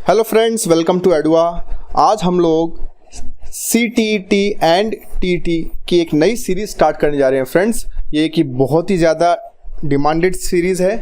Hello friends, welcome to एडुआ। आज हम लोग CTET एंड TET की एक नई सीरीज़ स्टार्ट करने जा रहे हैं फ्रेंड्स। ये कि बहुत ही ज़्यादा डिमांडेड सीरीज़ है।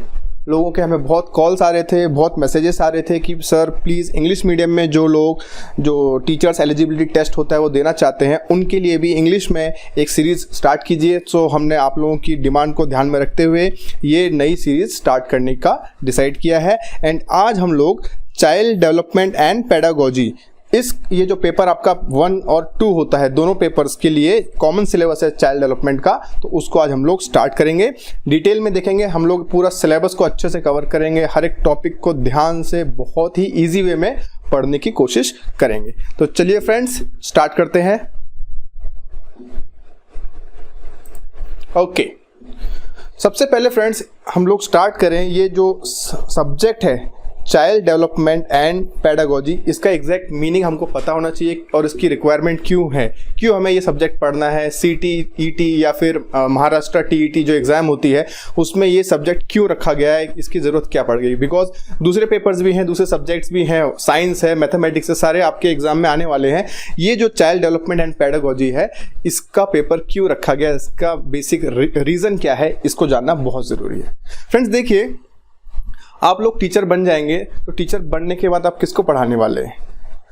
लोगों के हमें बहुत कॉल्स आ रहे थे, बहुत मैसेजेस आ रहे थे कि सर प्लीज़ इंग्लिश मीडियम में जो टीचर्स एलिजिबिलिटी टेस्ट होता है वो देना चाहते हैं, उनके लिए भी इंग्लिश में एक सीरीज़ स्टार्ट कीजिए। सो हमने आप लोगों की डिमांड को ध्यान में रखते हुए ये नई सीरीज़ स्टार्ट करने का डिसाइड किया है। एंड आज हम लोग चाइल्ड डेवलपमेंट एंड पेडागोजी, ये जो पेपर आपका 1 और 2 होता है, दोनों पेपर्स के लिए कॉमन सिलेबस है चाइल्ड डेवलपमेंट का, तो उसको आज हम लोग स्टार्ट करेंगे। डिटेल में देखेंगे, हम लोग पूरा सिलेबस को अच्छे से कवर करेंगे, हर एक टॉपिक को ध्यान से बहुत ही इजी वे में पढ़ने की कोशिश करेंगे। तो चलिए फ्रेंड्स स्टार्ट करते हैं। ओके, सबसे पहले फ्रेंड्स हम लोग स्टार्ट करें, ये जो सब्जेक्ट है चाइल्ड डेवलपमेंट एंड पेडागोजी, इसका एग्जैक्ट मीनिंग हमको पता होना चाहिए और इसकी रिक्वायरमेंट क्यों है, क्यों हमें ये सब्जेक्ट पढ़ना है। CTET या फिर महाराष्ट्र TET जो एग्ज़ाम होती है उसमें ये सब्जेक्ट क्यों रखा गया है, इसकी ज़रूरत क्या पड़ गई। बिकॉज दूसरे पेपर्स भी हैं, दूसरे सब्जेक्ट्स भी हैं, साइंस है, मैथमेटिक्स है, सारे आपके एग्जाम में आने वाले हैं। ये जो चाइल्ड डेवलपमेंट एंड पेडागोजी है, इसका पेपर क्यों रखा गया, इसका बेसिक रीज़न क्या है, इसको जानना बहुत ज़रूरी है। फ्रेंड्स देखिए, आप लोग टीचर बन जाएंगे तो टीचर बनने के बाद आप किसको पढ़ाने वाले हैं?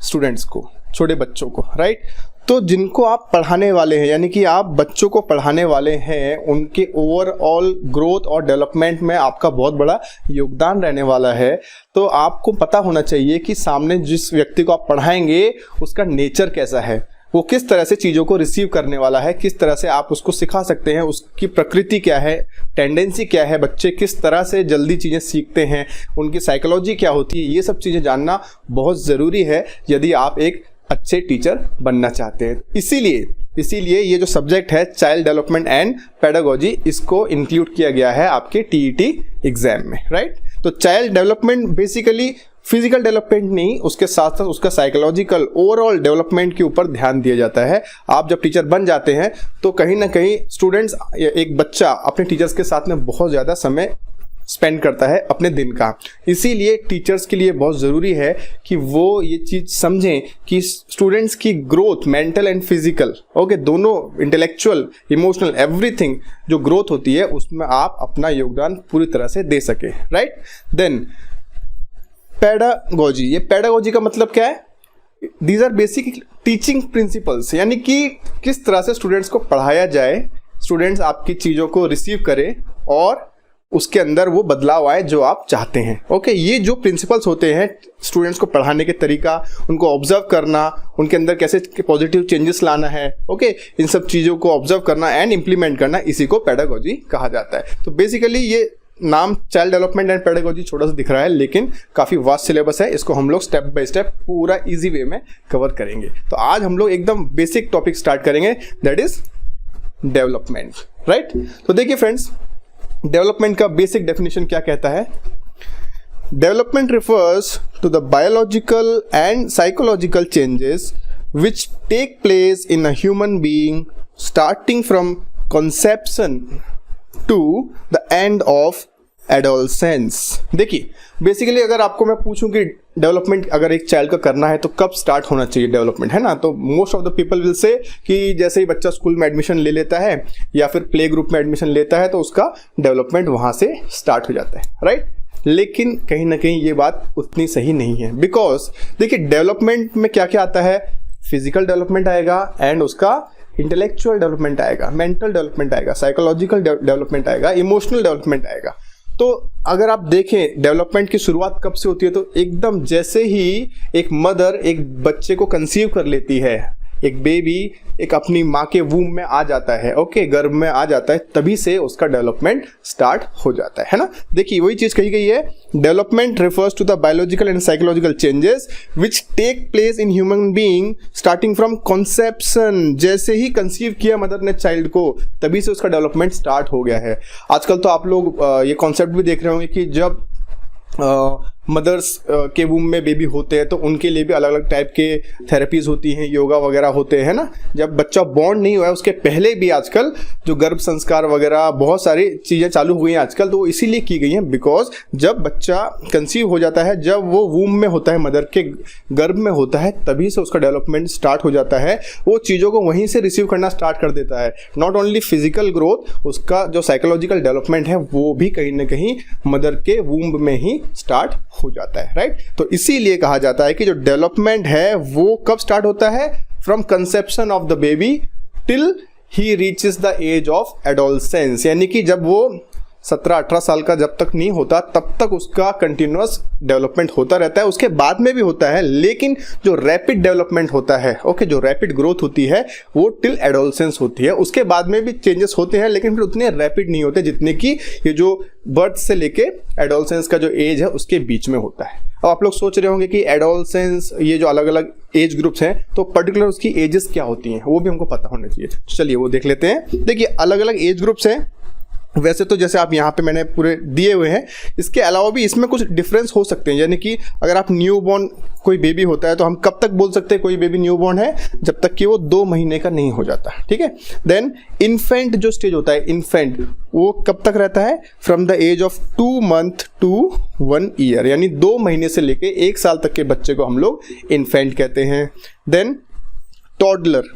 स्टूडेंट्स को, छोटे बच्चों को, राइट। तो जिनको आप पढ़ाने वाले हैं, यानी कि आप बच्चों को पढ़ाने वाले हैं, उनके ओवरऑल ग्रोथ और डेवलपमेंट में आपका बहुत बड़ा योगदान रहने वाला है। तो आपको पता होना चाहिए कि सामने जिस व्यक्ति को आप पढ़ाएंगे उसका नेचर कैसा है, वो किस तरह से चीज़ों को रिसीव करने वाला है, किस तरह से आप उसको सिखा सकते हैं, उसकी प्रकृति क्या है, टेंडेंसी क्या है, बच्चे किस तरह से जल्दी चीज़ें सीखते हैं, उनकी साइकोलॉजी क्या होती है, ये सब चीज़ें जानना बहुत ज़रूरी है यदि आप एक अच्छे टीचर बनना चाहते हैं। इसीलिए ये जो सब्जेक्ट है चाइल्ड डेवलपमेंट एंड पेडागोजी, इसको इंक्लूड किया गया है आपके TET एग्जाम में, राइट। तो child development basically physical development नहीं, उसके साथ साथ उसका साइकोलॉजिकल ओवरऑल डेवलपमेंट के ऊपर ध्यान दिया जाता है। आप जब टीचर बन जाते हैं तो कहीं ना कहीं स्टूडेंट्स, एक बच्चा अपने टीचर्स के साथ में बहुत ज़्यादा समय स्पेंड करता है अपने दिन का। इसीलिए टीचर्स के लिए बहुत ज़रूरी है कि वो ये चीज़ समझें कि स्टूडेंट्स की growth, mental and physical, okay, दोनों, इंटेलेक्चुअल, इमोशनल, एवरीथिंग जो ग्रोथ होती है उसमें आप अपना योगदान पूरी तरह से दे सके, राइट। देन पेडागोजी, ये पेडागोजी का मतलब क्या है? These are basic teaching principles, यानी कि किस तरह से स्टूडेंट्स को पढ़ाया जाए, स्टूडेंट्स आपकी चीज़ों को रिसीव करें और उसके अंदर वो बदलाव आए जो आप चाहते हैं। ओके, ये जो प्रिंसिपल्स होते हैं स्टूडेंट्स को पढ़ाने के तरीका, उनको ऑब्जर्व करना, उनके अंदर कैसे पॉजिटिव चेंजेस लाना है, ओके, इन सब चीज़ों को ऑब्जर्व करना एंड इम्प्लीमेंट करना, इसी को पेडागोजी कहा जाता है। तो बेसिकली ये नाम चाइल्ड डेवलपमेंट एंड पेडागोजी छोटा सा दिख रहा है, लेकिन काफ़ी वास्ट सिलेबस है। इसको हम लोग स्टेप बाय स्टेप पूरा इजी वे में कवर करेंगे। तो आज हम लोग एकदम बेसिक टॉपिक स्टार्ट करेंगे, दैट इज डेवलपमेंट, राइट। तो देखिए फ्रेंड्स, डेवलपमेंट का बेसिक डेफिनेशन क्या कहता है? Development refers to the biological and psychological changes which take place in a human being starting from conception to the end of adolescence. देखिए, basically अगर आपको मैं पूछूं कि डेवलपमेंट अगर एक चाइल्ड का करना है तो कब स्टार्ट होना चाहिए डेवलपमेंट, है ना, तो most of the people will say कि जैसे ही बच्चा स्कूल में एडमिशन ले लेता है या फिर प्ले ग्रुप में एडमिशन लेता है तो उसका डेवलपमेंट वहाँ से स्टार्ट हो जाता है, राइट। लेकिन कहीं ना कहीं ये बात उतनी सही नहीं है। बिकॉज देखिए, डेवलपमेंट में क्या क्या आता है? फिजिकल डेवलपमेंट आएगा एंड उसका इंटेलेक्चुअल डेवलपमेंट आएगा, मेंटल डेवलपमेंट आएगा, साइकोलॉजिकल डेवलपमेंट आएगा, इमोशनल डेवलपमेंट आएगा। तो अगर आप देखें डेवलपमेंट की शुरुआत कब से होती है, तो एकदम जैसे ही एक मदर एक बच्चे को कंसीव कर लेती है, एक बेबी एक अपनी माँ के वूम में आ जाता है, ओके, गर्भ में आ जाता है, तभी से उसका डेवलपमेंट स्टार्ट हो जाता है ना। देखिए वही चीज़ कही गई है, development refers to the biological and psychological changes which take place in human being starting from conception. जैसे ही कंसीव किया मदर ने चाइल्ड को, तभी से उसका डेवलपमेंट स्टार्ट हो गया है। आजकल तो आप लोग ये कॉन्सेप्ट भी देख रहे होंगे कि जब मदर्स के वूम में बेबी होते हैं तो उनके लिए भी अलग अलग टाइप के थेरेपीज होती हैं, योगा वगैरह होते हैं ना। जब बच्चा बॉर्न नहीं हुआ है उसके पहले भी आजकल जो गर्भ संस्कार वगैरह बहुत सारी चीज़ें चालू हुई हैं आजकल, तो वो इसीलिए की गई हैं बिकॉज जब बच्चा कंसीव हो जाता है, जब वो वूम में होता है, मदर के गर्भ में होता है, तभी से उसका डेवलपमेंट स्टार्ट हो जाता है। वो चीज़ों को वहीं से रिसीव करना स्टार्ट कर देता है। नॉट ओनली फिजिकल ग्रोथ, उसका जो साइकोलॉजिकल डेवलपमेंट है वो भी कहीं ना कहीं मदर के वूम में ही स्टार्ट हो जाता है, राइट। तो इसीलिए कहा जाता है कि जो डेवलपमेंट है वो कब स्टार्ट होता है, from conception of the baby till he reaches the age of adolescence, यानी कि जब वो 17-18 साल का जब तक नहीं होता तब तक उसका कंटिन्यूअस डेवलपमेंट होता रहता है। उसके बाद में भी होता है, लेकिन जो रैपिड डेवलपमेंट होता है, ओके, जो रैपिड ग्रोथ होती है वो टिल एडोलसेंस होती है। उसके बाद में भी चेंजेस होते हैं, लेकिन फिर उतने रैपिड नहीं होते जितने कि ये जो बर्थ से लेके एडोलसेंस का जो एज है उसके बीच में होता है। अब आप लोग सोच रहे होंगे कि एडोलसेंस, ये जो अलग अलग एज ग्रुप्स हैं, तो पर्टिकुलर उसकी एजेस क्या होती हैं वो भी हमको पता होना चाहिए। चलिए वो देख लेते हैं। देखिए अलग अलग एज ग्रुप्स हैं वैसे तो, जैसे आप यहाँ पे मैंने पूरे दिए हुए हैं। इसके अलावा भी इसमें कुछ डिफरेंस हो सकते हैं, यानी कि अगर आप न्यू बॉर्न कोई बेबी होता है तो हम कब तक बोल सकते हैं कोई बेबी न्यू बॉर्न है, जब तक कि वो 2 महीने का नहीं हो जाता, ठीक है। देन इन्फेंट जो स्टेज होता है, इन्फेंट वो कब तक रहता है, from the age of 2 month to 1 year, यानी 2 महीने से लेके 1 साल तक के बच्चे को हम लोग इन्फेंट कहते हैं। देन टॉडलर,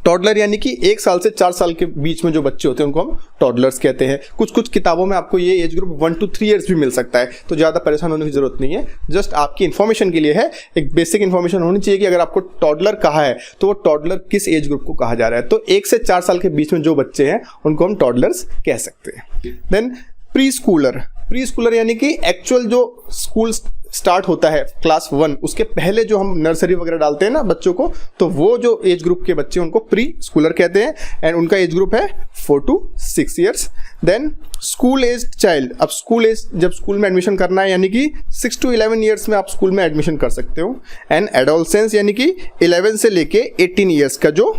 टॉडलर यानी कि 1 साल से 4 साल के बीच में जो बच्चे होते हैं उनको हम टॉडलर्स कहते हैं। कुछ कुछ किताबों में आपको ये एज ग्रुप 1 to 3 ईयर्स भी मिल सकता है, तो ज़्यादा परेशान होने की जरूरत नहीं है, जस्ट आपकी इन्फॉर्मेशन के लिए है। एक बेसिक इन्फॉर्मेशन होनी चाहिए कि अगर आपको टॉडलर कहा है तो वो टॉडलर किस एज ग्रुप को कहा जा रहा है। तो 1 से 4 साल के बीच में जो बच्चे हैं उनको हम टॉडलर्स कह सकते हैं। Then preschooler, preschooler यानी कि एक्चुअल जो स्कूल स्टार्ट होता है क्लास 1, उसके पहले जो हम नर्सरी वगैरह डालते हैं ना बच्चों को, तो वो जो एज ग्रुप के बच्चे उनको प्री स्कूलर कहते हैं, एंड उनका एज ग्रुप है 4 to 6 years. Then school age child, अब स्कूल एज जब स्कूल में एडमिशन करना है यानी कि 6 to 11 ईयर्स में आप स्कूल में एडमिशन कर सकते हो। एंड एडोलसेंस यानी कि 11 से लेके 18 ईयर्स का जो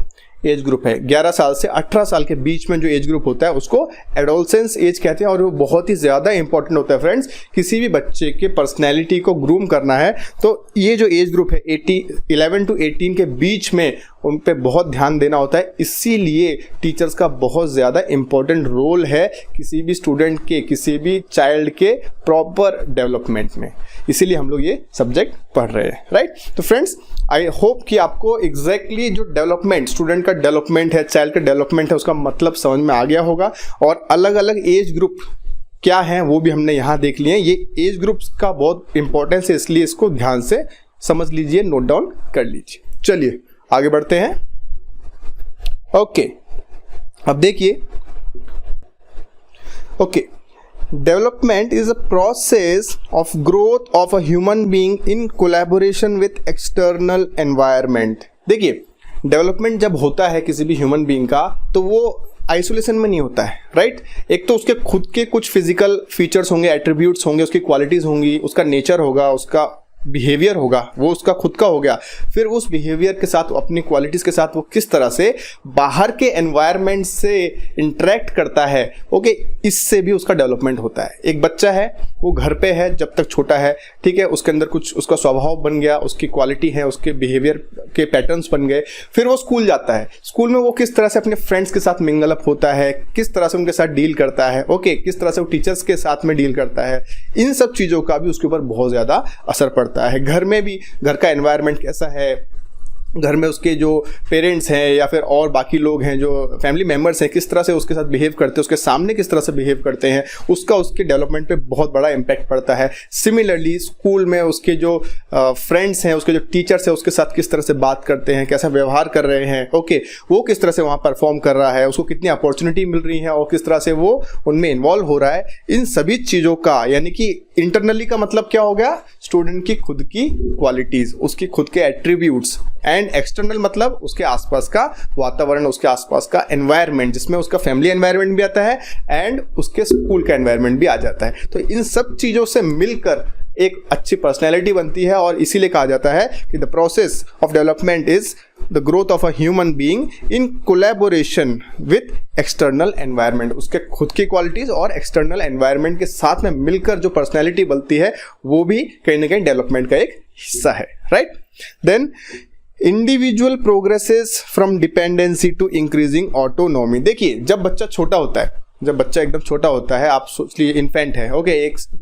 एज ग्रुप है, 11 साल से 18 साल के बीच में जो एज ग्रुप होता है उसको एडोलसेंस एज कहते हैं। और वो बहुत ही ज़्यादा इंपॉर्टेंट होता है फ्रेंड्स, किसी भी बच्चे के पर्सनैलिटी को ग्रूम करना है तो ये जो एज ग्रुप है 11 to 18 के बीच में उन पे बहुत ध्यान देना होता है। इसीलिए टीचर्स का बहुत ज़्यादा इंपॉर्टेंट रोल है किसी भी स्टूडेंट के, किसी भी चाइल्ड के प्रॉपर डेवलपमेंट में, इसीलिए हम लोग ये सब्जेक्ट पढ़ रहे हैं, राइट। तो फ्रेंड्स आई होप कि आपको एग्जैक्टली जो डेवलपमेंट, स्टूडेंट का डेवलपमेंट है, चाइल्ड का डेवलपमेंट है, उसका मतलब समझ में आ गया होगा। और अलग अलग एज ग्रुप क्या हैं वो भी हमने यहाँ देख लिए हैं। ये एज ग्रुप्स का बहुत इंपॉर्टेंस है, इसलिए इसको ध्यान से समझ लीजिए, नोट डाउन कर लीजिए। चलिए आगे बढ़ते हैं। ओके, अब देखिए, okay, development is a process of growth of a human being in collaboration with external environment. देखिए डेवलपमेंट जब होता है किसी भी ह्यूमन बीइंग का तो वो आइसोलेशन में नहीं होता है, राइट। एक तो उसके खुद के कुछ फिजिकल फीचर्स होंगे, एट्रीब्यूट्स होंगे, उसकी क्वालिटीज होंगी, उसका नेचर होगा, उसका बिहेवियर होगा, वो उसका खुद का हो गया। फिर उस बिहेवियर के साथ, अपनी क्वालिटीज़ के साथ वो किस तरह से बाहर के एनवायरनमेंट से इंटरेक्ट करता है, ओके, इससे भी उसका डेवलपमेंट होता है। एक बच्चा है, वो घर पे है जब तक छोटा है, ठीक है, उसके अंदर कुछ उसका स्वभाव बन गया, उसकी क्वालिटी है, उसके बिहेवियर के पैटर्न्स बन गए। फिर वो स्कूल जाता है, स्कूल में वो किस तरह से अपने फ्रेंड्स के साथ मिंगल अप होता है, किस तरह से उनके साथ डील करता है, ओके, किस तरह से वो टीचर्स के साथ में डील करता है, इन सब चीज़ों का भी उसके ऊपर बहुत ज़्यादा असर पड़ता है। घर में भी घर का एनवायरनमेंट कैसा है, घर में उसके जो पेरेंट्स हैं या फिर और बाकी लोग हैं जो फैमिली मेम्बर्स हैं, किस तरह से उसके साथ बिहेव करते हैं, उसके सामने किस तरह से बिहेव करते हैं, उसका उसके डेवलपमेंट पे बहुत बड़ा इम्पैक्ट पड़ता है। सिमिलरली स्कूल में उसके जो फ्रेंड्स हैं, उसके जो टीचर्स हैं, उसके साथ किस तरह से बात करते हैं, कैसा व्यवहार कर रहे हैं, ओके, वो किस तरह से वहाँ परफॉर्म कर रहा है, उसको कितनी अपॉर्चुनिटी मिल रही है और किस तरह से वो उनमें इन्वॉल्व हो रहा है, इन सभी चीज़ों का, यानी कि इंटरनली का मतलब क्या हो गया, स्टूडेंट की खुद की क्वालिटीज़, उसकी खुद के एट्रीब्यूट्स, एंड एक्सटर्नल मतलब उसके आसपास का वातावरण, उसके आसपास का एनवायरनमेंट, जिसमें उसका फैमिली एनवायरनमेंट भी आता है एंड उसके स्कूल का एनवायरनमेंट भी आ जाता है। तो इन सब चीज़ों से मिलकर एक अच्छी पर्सनैलिटी बनती है, और इसीलिए कहा जाता है कि the process of development is the growth of a human being in collaboration with external environment. उसके खुद की क्वालिटीज और एक्सटर्नल एनवायरनमेंट के साथ में मिलकर जो पर्सनैलिटी बनती है वो भी कहीं ना कहीं डेवलपमेंट का एक हिस्सा है, right. Then individual progresses from dependency to increasing autonomy. देखिए, जब बच्चा छोटा होता है, जब बच्चा एकदम छोटा होता है, आप सोच लीजिए इन्फेंट है, ओके,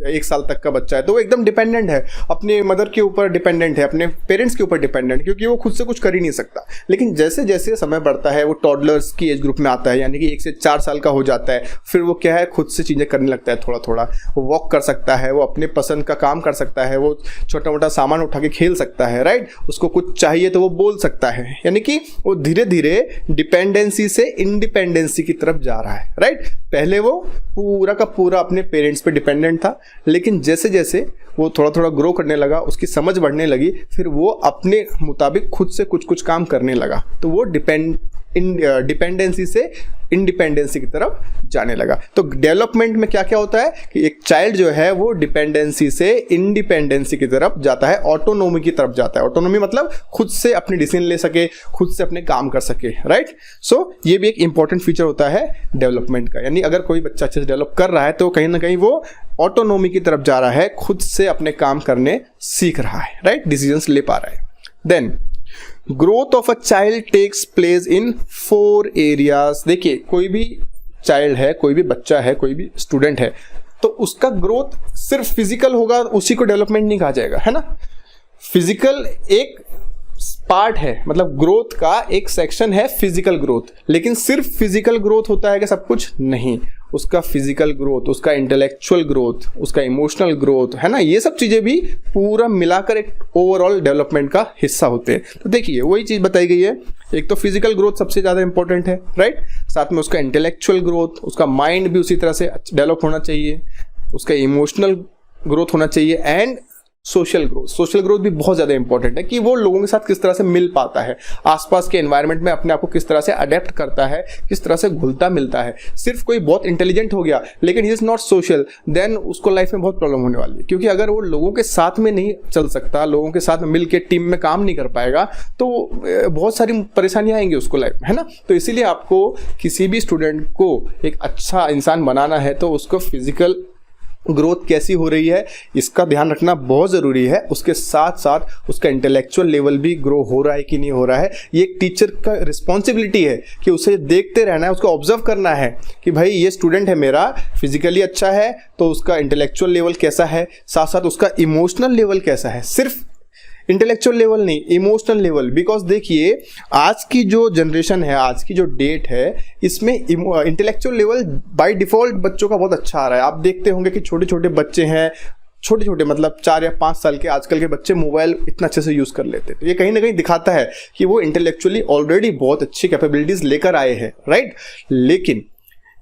एक साल तक का बच्चा है, तो वो एकदम डिपेंडेंट है, अपने मदर के ऊपर डिपेंडेंट है, अपने पेरेंट्स के ऊपर डिपेंडेंट, क्योंकि वो खुद से कुछ कर ही नहीं सकता। लेकिन जैसे जैसे समय बढ़ता है, वो टॉडलर्स की एज ग्रुप में आता है, यानी कि 1 से 4 साल का हो जाता है, फिर वो क्या है, खुद से चीज़ें करने लगता है, थोड़ा थोड़ा वो वॉक कर सकता है, वो अपने पसंद का काम कर सकता है, वो छोटा मोटा सामान उठा के खेल सकता है, राइट। उसको कुछ चाहिए तो वो बोल सकता है, यानी कि वो धीरे धीरे डिपेंडेंसी से इंडिपेंडेंसी की तरफ जा रहा है, राइट। पहले वो पूरा का पूरा अपने पेरेंट्स पे डिपेंडेंट था, लेकिन जैसे जैसे वो थोड़ा थोड़ा ग्रो करने लगा, उसकी समझ बढ़ने लगी, फिर वो अपने मुताबिक खुद से कुछ कुछ काम करने लगा, तो वो डिपेंडेंसी से इंडिपेंडेंसी की तरफ जाने लगा। तो डेवलपमेंट में क्या क्या होता है कि एक चाइल्ड जो है वो डिपेंडेंसी से इंडिपेंडेंसी की तरफ जाता है, ऑटोनोमी की तरफ जाता है। ऑटोनोमी मतलब खुद से अपने डिसीजन ले सके, खुद से अपने काम कर सके, राइट। सो ये भी एक इंपॉर्टेंट फीचर होता है डेवलपमेंट का, यानी अगर कोई बच्चा अच्छे से डेवलप कर रहा है तो कहीं ना कहीं वो ऑटोनोमी की तरफ जा रहा है, खुद से अपने काम करने सीख रहा है, राइट, डिसीजंस ले पा रहा है। Then growth of a child takes place in 4 areas. देखिए, कोई भी चाइल्ड है, कोई भी बच्चा है, कोई भी स्टूडेंट है, तो उसका ग्रोथ सिर्फ फिजिकल होगा, उसी को डेवलपमेंट नहीं कहा जाएगा, है ना। फिजिकल एक पार्ट है, मतलब ग्रोथ का एक सेक्शन है फिजिकल ग्रोथ, लेकिन सिर्फ फिजिकल ग्रोथ होता है कि सब कुछ नहीं। उसका फिजिकल ग्रोथ, उसका इंटेलेक्चुअल ग्रोथ, उसका इमोशनल ग्रोथ, है ना, ये सब चीजें भी पूरा मिलाकर एक ओवरऑल डेवलपमेंट का हिस्सा होते हैं। तो देखिए, वही चीज बताई गई है, एक तो फिजिकल ग्रोथ सबसे ज्यादा इंपॉर्टेंट है, राइट, साथ में उसका इंटेलेक्चुअल ग्रोथ, उसका माइंड भी उसी तरह से डेवलप होना चाहिए, उसका इमोशनल ग्रोथ होना चाहिए, and social growth. Social growth भी बहुत ज़्यादा इंपॉर्टेंट है कि वो लोगों के साथ किस तरह से मिल पाता है, आसपास के एनवायरनमेंट में अपने आप को किस तरह से अडेप्ट करता है, किस तरह से घुलता मिलता है। सिर्फ कोई बहुत इंटेलिजेंट हो गया लेकिन he is not social, then उसको लाइफ में बहुत प्रॉब्लम होने वाली है, क्योंकि अगर वो लोगों के साथ में नहीं चल सकता, लोगों के साथ मिल के टीम में काम नहीं कर पाएगा, तो बहुत सारी परेशानियाँ आएंगी उसको लाइफ में, है ना। तो इसीलिए आपको किसी भी स्टूडेंट को एक अच्छा इंसान बनाना है तो उसको फिजिकल ग्रोथ कैसी हो रही है इसका ध्यान रखना बहुत ज़रूरी है। उसके साथ साथ उसका इंटेलेक्चुअल लेवल भी ग्रो हो रहा है कि नहीं हो रहा है, ये एक टीचर का रिस्पॉन्सिबिलिटी है कि उसे देखते रहना है, उसको ऑब्जर्व करना है कि भाई ये स्टूडेंट है मेरा, फिजिकली अच्छा है तो उसका इंटेलेक्चुअल लेवल कैसा है, साथ साथ उसका इमोशनल लेवल कैसा है, सिर्फ इंटेलेक्चुअल लेवल नहीं, इमोशनल लेवल। बिकॉज देखिए, आज की जो जनरेशन है, आज की जो डेट है, इसमें इंटेलेक्चुअल लेवल बाय डिफॉल्ट बच्चों का बहुत अच्छा आ रहा है। आप देखते होंगे कि छोटे छोटे बच्चे हैं, छोटे छोटे मतलब 4 या 5 साल के आजकल के बच्चे मोबाइल इतना अच्छे से यूज़ कर लेते हैं। तो ये कहीं ना कहीं दिखाता है कि वो इंटेलेक्चुअली ऑलरेडी बहुत अच्छी कैपेबिलिटीज लेकर आए हैं, राइट। लेकिन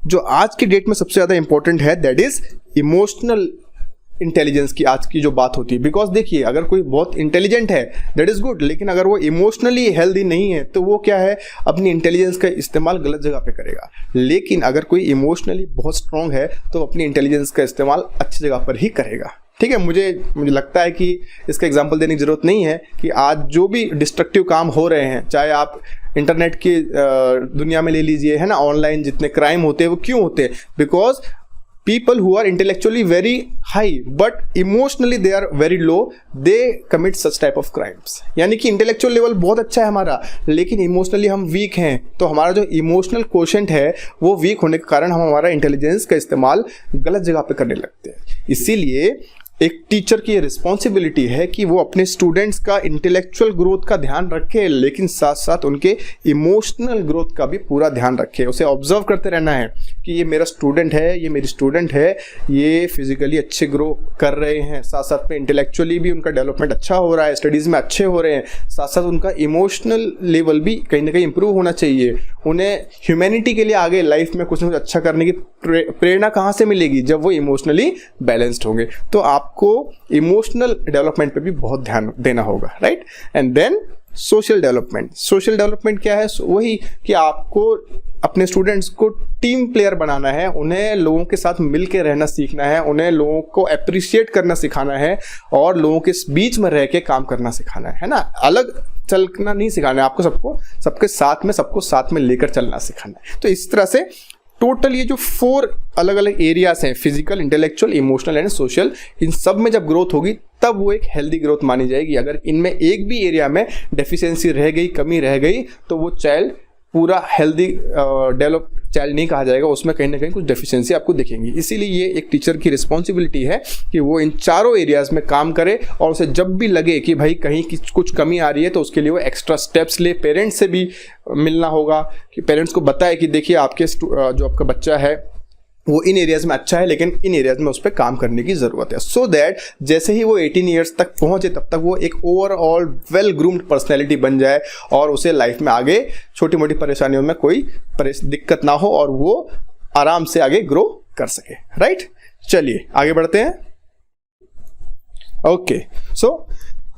जो आज की डेट में सबसे ज़्यादा इंपॉर्टेंट है, दैट इज इमोशनल इंटेलिजेंस की आज की जो बात होती है। बिकॉज देखिए, अगर कोई बहुत इंटेलिजेंट है दैट इज गुड, लेकिन अगर वो इमोशनली हेल्दी नहीं है तो वो क्या है, अपनी इंटेलिजेंस का इस्तेमाल गलत जगह पे करेगा। लेकिन अगर कोई इमोशनली बहुत स्ट्रांग है तो अपनी इंटेलिजेंस का इस्तेमाल अच्छी जगह पर ही करेगा, ठीक है। मुझे लगता है कि इसका एग्जाम्पल देने की जरूरत नहीं है कि आज जो भी डिस्ट्रक्टिव काम हो रहे हैं, चाहे आप इंटरनेट की दुनिया में ले लीजिए, है ना, ऑनलाइन जितने क्राइम होते हैं वो क्यों होते हैं, because people who are intellectually very high but emotionally they are very low, they commit such type of crimes। यानी कि इंटेलेक्चुअल लेवल बहुत अच्छा है हमारा, लेकिन इमोशनली हम वीक हैं, तो हमारा जो इमोशनल क्वोशेंट है वो वीक होने के कारण हम हमारा इंटेलिजेंस का इस्तेमाल गलत जगह पे करने लगते हैं। इसीलिए एक टीचर की रिस्पॉन्सिबिलिटी है कि वो अपने स्टूडेंट्स का इंटेलेक्चुअल ग्रोथ का ध्यान रखे, लेकिन साथ साथ उनके इमोशनल ग्रोथ का भी पूरा ध्यान रखे। उसे ऑब्जर्व करते रहना है कि ये मेरा स्टूडेंट है, ये मेरी स्टूडेंट है, ये फिजिकली अच्छे ग्रो कर रहे हैं, साथ साथ में इंटेलेक्चुअली भी उनका डेवलपमेंट अच्छा हो रहा है, स्टडीज़ में अच्छे हो रहे हैं, साथ साथ उनका इमोशनल लेवल भी कहीं ना कहीं इंप्रूव होना चाहिए। उन्हें ह्यूमैनिटी के लिए आगे लाइफ में कुछ ना कुछ अच्छा करने की प्रेरणा कहाँ से मिलेगी, जब वो इमोशनली बैलेंस्ड होंगे। तो आपको इमोशनल डेवलपमेंट पे भी बहुत ध्यान देना होगा, right. And then social development क्या है? वही कि आपको अपने स्टूडेंट्स को टीम प्लेयर बनाना है, उन्हें लोगों के साथ मिल के रहना सीखना है, उन्हें लोगों को अप्रिशिएट करना सिखाना है और लोगों के बीच में रह के काम करना सिखाना है ना। अलग चलना नहीं सिखाना है आपको, सबको साथ में लेकर चलना सिखाना है। तो इस तरह से टोटल ये जो 4 अलग अलग एरियाज हैं, physical, intellectual, emotional and social, इन सब में जब ग्रोथ होगी तब वो एक हेल्दी ग्रोथ मानी जाएगी। अगर इनमें एक भी एरिया में डेफिशिएंसी रह गई, कमी रह गई, तो वो चाइल्ड पूरा हेल्दी डेवलप चाइल्ड नहीं कहा जाएगा, उसमें कहीं ना कहीं कुछ डेफिशिएंसी आपको दिखेंगी। इसीलिए ये एक टीचर की रिस्पॉन्सिबिलिटी है कि वो इन चारों एरियाज में काम करे और उसे जब भी लगे कि भाई कहीं की कुछ कमी आ रही है तो उसके लिए वो एक्स्ट्रा स्टेप्स ले। पेरेंट्स से भी मिलना होगा कि पेरेंट्स को बताए कि देखिए आपके जो आपका बच्चा है वो इन एरियाज में अच्छा है, लेकिन इन एरियाज में उस पर काम करने की ज़रूरत है, सो दैट जैसे ही वो 18 ईयर्स तक पहुंचे तब तक वो एक ओवरऑल वेल ग्रूम्ड पर्सनैलिटी बन जाए और उसे लाइफ में आगे छोटी मोटी परेशानियों में कोई दिक्कत ना हो और वो आराम से आगे ग्रो कर सके। राइट, चलिए आगे बढ़ते हैं। Okay, so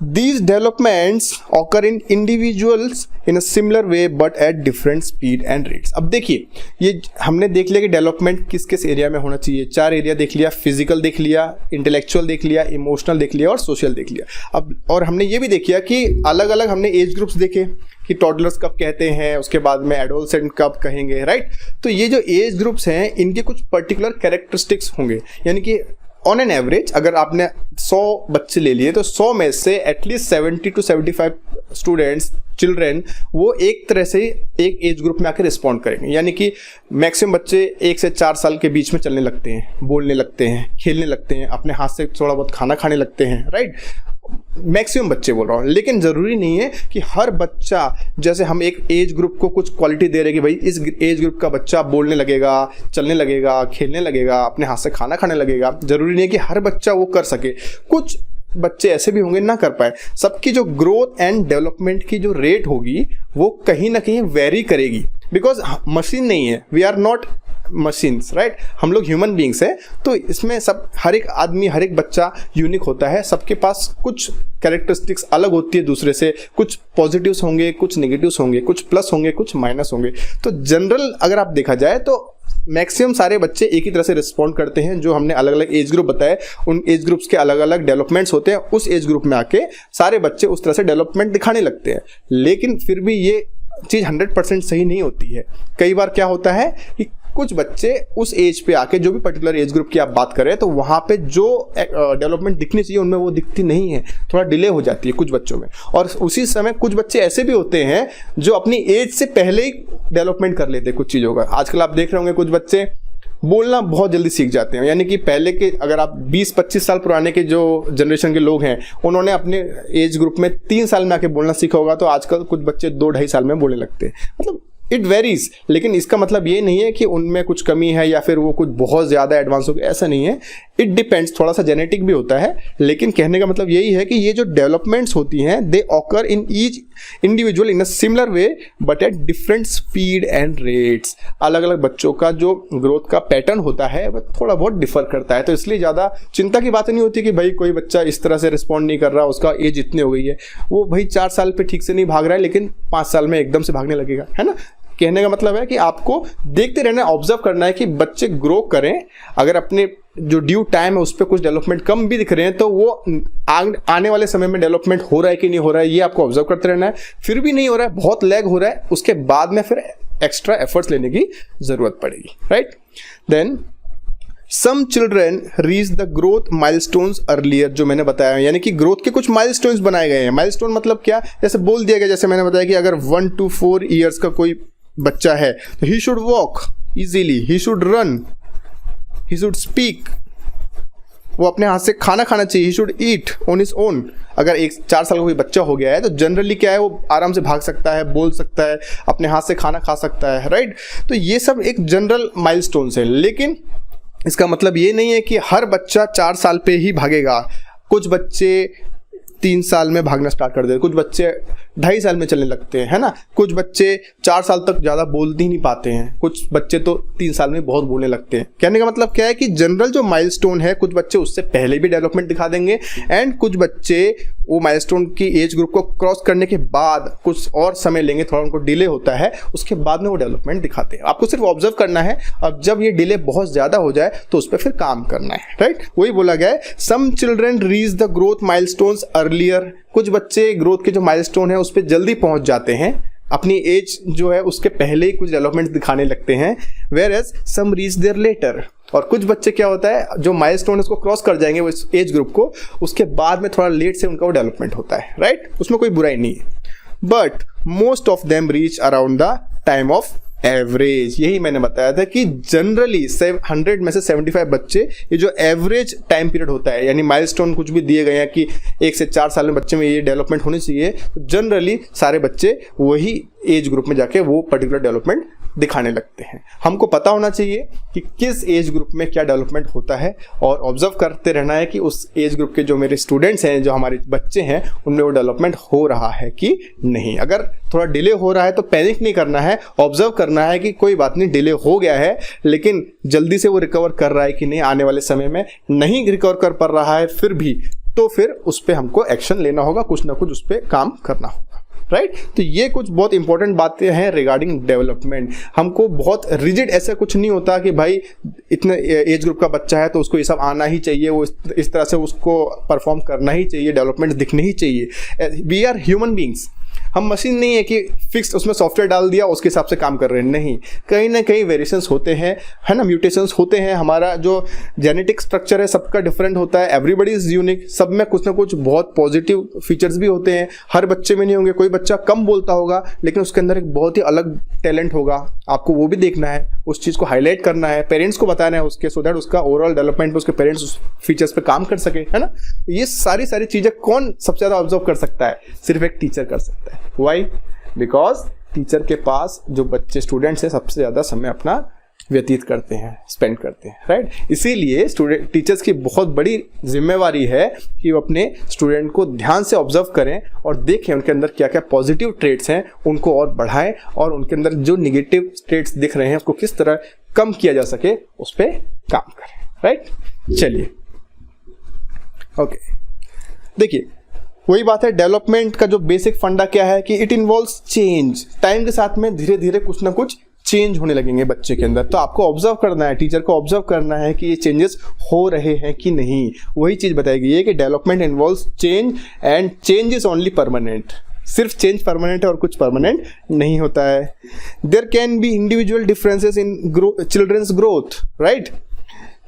these developments occur in individuals in a similar way but at different speed and rates। अब देखिए, ये हमने देख लिया कि डेवलपमेंट किस किस एरिया में होना चाहिए। 4 एरिया देख लिया, फिजिकल देख लिया, इंटेलेक्चुअल देख लिया, इमोशनल देख लिया और सोशल देख लिया। अब और हमने ये भी देखा कि अलग अलग हमने एज ग्रुप्स देखे कि टॉडलर्स कब कहते हैं, उसके बाद में एडोलसेंट कब कहेंगे। राइट, तो ये जो एज ग्रुप्स हैं इनके कुछ पर्टिकुलर कैरेक्टरिस्टिक्स होंगे, यानी कि ऑन एन एवरेज अगर आपने 100 बच्चे ले लिए तो 100 में से एटलीस्ट 70 to 75 स्टूडेंट्स, चिल्ड्रेन, वो एक तरह से एक एज ग्रुप में आकर रिस्पॉन्ड करेंगे। यानी कि मैक्सिमम बच्चे 1 से 4 साल के बीच में चलने लगते हैं, बोलने लगते हैं, खेलने लगते हैं, अपने हाथ से थोड़ा बहुत खाना खाने लगते हैं। राइट, मैक्सिमम बच्चे बोल रहा हूँ, लेकिन ज़रूरी नहीं है कि हर बच्चा, जैसे हम एक एज ग्रुप को कुछ क्वालिटी दे रहे हैं कि भाई इस एज ग्रुप का बच्चा बोलने लगेगा, चलने लगेगा, खेलने लगेगा, अपने हाथ से खाना खाने लगेगा। ज़रूरी नहीं है कि हर बच्चा वो कर सके, कुछ बच्चे ऐसे भी होंगे ना कर पाए। सबकी जो ग्रोथ एंड डेवलपमेंट की जो रेट होगी वो कहीं ना कहीं वेरी करेगी, बिकॉज मशीन नहीं है, we are not machines. Right, हम लोग ह्यूमन बींग्स हैं, तो इसमें सब हर एक आदमी, हर एक बच्चा यूनिक होता है, सबके पास कुछ कैरेक्टरिस्टिक्स अलग होती है दूसरे से, कुछ पॉजिटिव्स होंगे, कुछ नेगेटिव्स होंगे, कुछ प्लस होंगे, कुछ माइनस होंगे। तो जनरल अगर आप देखा जाए तो मैक्सिमम सारे बच्चे एक ही तरह से रिस्पॉन्ड करते हैं। जो हमने अलग अलग एज ग्रुप बताए, उन एज ग्रुप्स के अलग अलग डेवलपमेंट्स होते हैं, उस एज ग्रुप में आके सारे बच्चे उस तरह से डेवलपमेंट दिखाने लगते हैं। लेकिन फिर भी ये चीज़ 100% सही नहीं होती है। कई बार क्या होता है कि कुछ बच्चे उस एज पे आके, जो भी पर्टिकुलर एज ग्रुप की आप बात करें, तो वहाँ पे जो डेवलपमेंट दिखनी चाहिए उनमें वो दिखती नहीं है, थोड़ा डिले हो जाती है कुछ बच्चों में। और उसी समय कुछ बच्चे ऐसे भी होते हैं जो अपनी एज से पहले ही डेवलपमेंट कर लेते हैं कुछ चीज़ों का। आजकल आप देख रहे होंगे कुछ बच्चे बोलना बहुत जल्दी सीख जाते हैं, यानी कि पहले के अगर आप 20-25 साल पुराने के जो जनरेशन के लोग हैं उन्होंने अपने एज ग्रुप में 3 साल में आके बोलना सीखा होगा, तो आजकल कुछ बच्चे 2-2.5 साल में बोलने लगते हैं। मतलब इट वेरीज, लेकिन इसका मतलब ये नहीं है कि उनमें कुछ कमी है या फिर वो कुछ बहुत ज़्यादा एडवांस हो गया, ऐसा नहीं है। इट डिपेंड्स, थोड़ा सा जेनेटिक भी होता है, लेकिन कहने का मतलब यही है कि ये जो डेवलपमेंट्स होती हैं they occur in each individual in a similar way but at different speed and rates. अलग अलग बच्चों का जो ग्रोथ का पैटर्न होता है वह थोड़ा बहुत डिफर करता है, तो इसलिए ज़्यादा चिंता की बात नहीं होती कि भाई कोई बच्चा इस तरह से रिस्पॉन्ड नहीं कर रहा, उसका एज इतनी हो गई है, वो भाई 4 साल पे ठीक से नहीं भाग रहा है लेकिन 5 साल में एकदम से भागने लगेगा, है ना। कहने का मतलब है कि आपको देखते रहना, ऑब्जर्व करना है कि बच्चे ग्रो करें। अगर अपने जो ड्यू टाइम है उस पर कुछ डेवलपमेंट कम भी दिख रहे हैं तो वो आने वाले समय में डेवलपमेंट हो रहा है कि नहीं हो रहा है, ये आपको ऑब्जर्व करते रहना है। फिर भी नहीं हो रहा है, बहुत लैग हो रहा है, उसके बाद में फिर एक्स्ट्रा एफर्ट्स लेने की जरूरत पड़ेगी। Right, then some children reach the growth milestones earlier, जो मैंने बताया, यानी कि ग्रोथ के कुछ माइलस्टोन्स बनाए गए हैं। माइलस्टोन मतलब क्या, जैसे बोल दिया गया, जैसे मैंने बताया कि अगर 1 to 4 ईयर्स का कोई बच्चा है तो he should walk easily, he should run, he should speak, वो अपने हाथ से खाना खाना चाहिए, he should eat on his own. अगर 4 साल का कोई बच्चा हो गया है तो जनरली क्या है, वो आराम से भाग सकता है, बोल सकता है, अपने हाथ से खाना खा सकता है। राइट, तो ये सब एक जनरल माइलस्टोन्स है, लेकिन इसका मतलब ये नहीं है कि हर बच्चा 4 साल पे ही भागेगा। कुछ बच्चे 3 साल में भागना स्टार्ट कर देते हैं, कुछ बच्चे 2.5 साल में चलने लगते हैं, है ना, कुछ बच्चे 4 साल तक ज़्यादा बोल ही नहीं पाते हैं, कुछ बच्चे तो 3 साल में बहुत बोलने लगते हैं। कहने का मतलब क्या है कि जनरल जो माइलस्टोन है, कुछ बच्चे उससे पहले भी डेवलपमेंट दिखा देंगे एंड कुछ बच्चे वो माइलस्टोन की एज ग्रुप को क्रॉस करने के बाद कुछ और समय लेंगे, थोड़ा उनको डिले होता है, उसके बाद में वो डेवलपमेंट दिखाते हैं। आपको सिर्फ ऑब्जर्व करना है, अब जब ये डिले बहुत ज़्यादा हो जाए तो उस पर फिर काम करना है, राइट। वही बोला गया है, some children reach the growth milestones earlier, कुछ बच्चे ग्रोथ के जो माइलस्टोन है उस पर जल्दी पहुंच जाते हैं, अपनी एज जो है उसके पहले ही कुछ डेवलपमेंट दिखाने लगते हैं, whereas some reach their later. और कुछ बच्चे क्या होता है, जो माइलस्टोन है उसको क्रॉस कर जाएंगे वो एज ग्रुप को, उसके बाद में थोड़ा लेट से उनका वो डेवलपमेंट होता है, राइट, उसमें कोई बुराई नहीं है। But most of them reach around the time of average. यही मैंने बताया था कि जनरली 100 में से 75 बच्चे, ये जो एवरेज टाइम पीरियड होता है, यानी माइलस्टोन कुछ भी दिए गए हैं कि 1 से 4 साल में बच्चे में ये डेवलपमेंट होनी चाहिए, तो जनरली सारे बच्चे वही एज ग्रुप में जाके वो पर्टिकुलर डेवलपमेंट दिखाने लगते हैं। हमको पता होना चाहिए कि किस एज ग्रुप में क्या डेवलपमेंट होता है और ऑब्जर्व करते रहना है कि उस एज ग्रुप के जो मेरे स्टूडेंट्स हैं, जो हमारे बच्चे हैं, उनमें वो डेवलपमेंट हो रहा है कि नहीं। अगर थोड़ा डिले हो रहा है तो पैनिक नहीं करना है, ऑब्जर्व करना है कि कोई बात नहीं, डिले हो गया है लेकिन जल्दी से वो रिकवर कर रहा है कि नहीं, आने वाले समय में नहीं रिकवर कर पा रहा है फिर भी, तो फिर उस पर हमको एक्शन लेना होगा, कुछ ना कुछ उस पर काम करना होगा, राइट। तो ये कुछ बहुत इंपॉर्टेंट बातें हैं रिगार्डिंग डेवलपमेंट। हमको बहुत रिजिड ऐसा कुछ नहीं होता कि भाई इतने एज ग्रुप का बच्चा है तो उसको ये सब आना ही चाहिए, वो इस तरह से उसको परफॉर्म करना ही चाहिए, डेवलपमेंट दिखने ही चाहिए। वी आर ह्यूमन बींग्स, हम मशीन नहीं है कि फिक्स उसमें सॉफ्टवेयर डाल दिया उसके हिसाब से काम कर रहे हैं, नहीं, कहीं ना कहीं वेरिएशंस होते हैं, है ना, म्यूटेशंस होते हैं। हमारा जो जेनेटिक स्ट्रक्चर है सबका डिफरेंट होता है, एवरीबडी इज यूनिक, सब में कुछ ना कुछ बहुत पॉजिटिव फीचर्स भी होते हैं, हर बच्चे में नहीं होंगे। कोई बच्चा कम बोलता होगा लेकिन उसके अंदर एक बहुत ही अलग टैलेंट होगा, आपको वो भी देखना है, उस चीज़ को हाईलाइट करना है, पेरेंट्स को बताना है उसके, सो दैट उसका ओवरऑल डेवलपमेंट में उसके पेरेंट्स उस फीचर्स पे काम कर सके, है ना। ये सारी चीज़ें कौन सबसे ज़्यादा ऑब्जर्व कर सकता है? सिर्फ एक टीचर कर सकता है। वाई? बिकॉज टीचर के पास जो बच्चे स्टूडेंट्स हैं सबसे ज़्यादा समय अपना व्यतीत करते हैं, स्पेंड करते हैं, राइट। इसीलिए स्टूडेंट टीचर्स की बहुत बड़ी जिम्मेवारी है कि वो अपने स्टूडेंट को ध्यान से ऑब्जर्व करें और देखें उनके अंदर क्या क्या पॉजिटिव ट्रेट्स हैं, उनको और बढ़ाएं, और उनके अंदर जो निगेटिव ट्रेट्स दिख रहे हैं उसको किस तरह कम किया जा सके उस पर काम करें, राइट। चलिए, ओके, देखिए वही बात है, डेवलपमेंट का जो बेसिक फंडा क्या है कि इट इन्वॉल्व्स चेंज। टाइम के साथ में धीरे धीरे कुछ ना कुछ चेंज होने लगेंगे बच्चे के अंदर, तो आपको ऑब्जर्व करना है, टीचर को ऑब्जर्व करना है कि ये चेंजेस हो रहे हैं कि नहीं। वही चीज़ बताई गई है कि development involves change and change is only permanent. सिर्फ चेंज परमानेंट है और कुछ परमानेंट नहीं होता है। There can be individual differences in children's growth, right,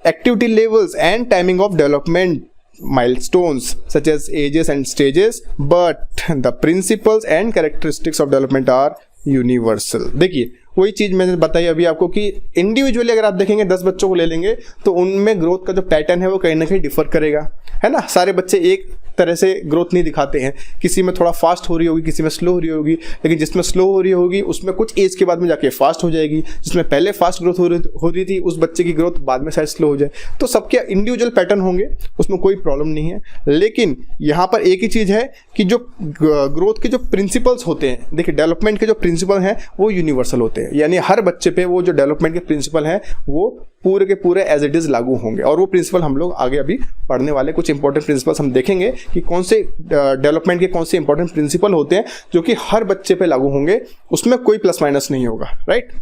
activity levels and timing of development milestones such as ages and stages, but the principles and characteristics of development are universal। देखिए वही चीज़ मैंने बताई अभी आपको कि इंडिविजुअली अगर आप देखेंगे 10 बच्चों को ले लेंगे तो उनमें ग्रोथ का जो पैटर्न है वो कहीं ना कहीं डिफर करेगा, है ना। सारे बच्चे एक तरह से ग्रोथ नहीं दिखाते हैं, किसी में थोड़ा फास्ट हो रही होगी, किसी में स्लो हो रही होगी, लेकिन जिसमें स्लो हो रही होगी उसमें कुछ एज के बाद में जाके फास्ट हो जाएगी, जिसमें पहले फास्ट ग्रोथ हो रही थी उस बच्चे की ग्रोथ बाद में शायद स्लो हो जाए। तो सबके इंडिविजुअल पैटर्न होंगे, उसमें कोई प्रॉब्लम नहीं है। लेकिन यहाँ पर एक ही चीज़ है कि जो ग्रोथ के जो प्रिंसिपल्स होते हैं, देखिए डेवलपमेंट के जो प्रिंसिपल हैं वो यूनिवर्सल होते हैं, यानी हर बच्चे पे वो जो डेवलपमेंट के प्रिंसिपल हैं वो पूरे के पूरे एज इट इज़ लागू होंगे। और वो प्रिंसिपल हम लोग आगे अभी पढ़ने वाले कुछ इंपॉर्टेंट प्रिंसिपल्स हम देखेंगे कि कौन से डेवलपमेंट के कौन से इंपॉर्टेंट प्रिंसिपल होते हैं जो कि हर बच्चे पे लागू होंगे, उसमें कोई प्लस माइनस नहीं होगा, राइट।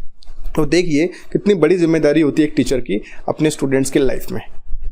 तो देखिए कितनी बड़ी जिम्मेदारी होती है एक टीचर की अपने स्टूडेंट्स के लाइफ में।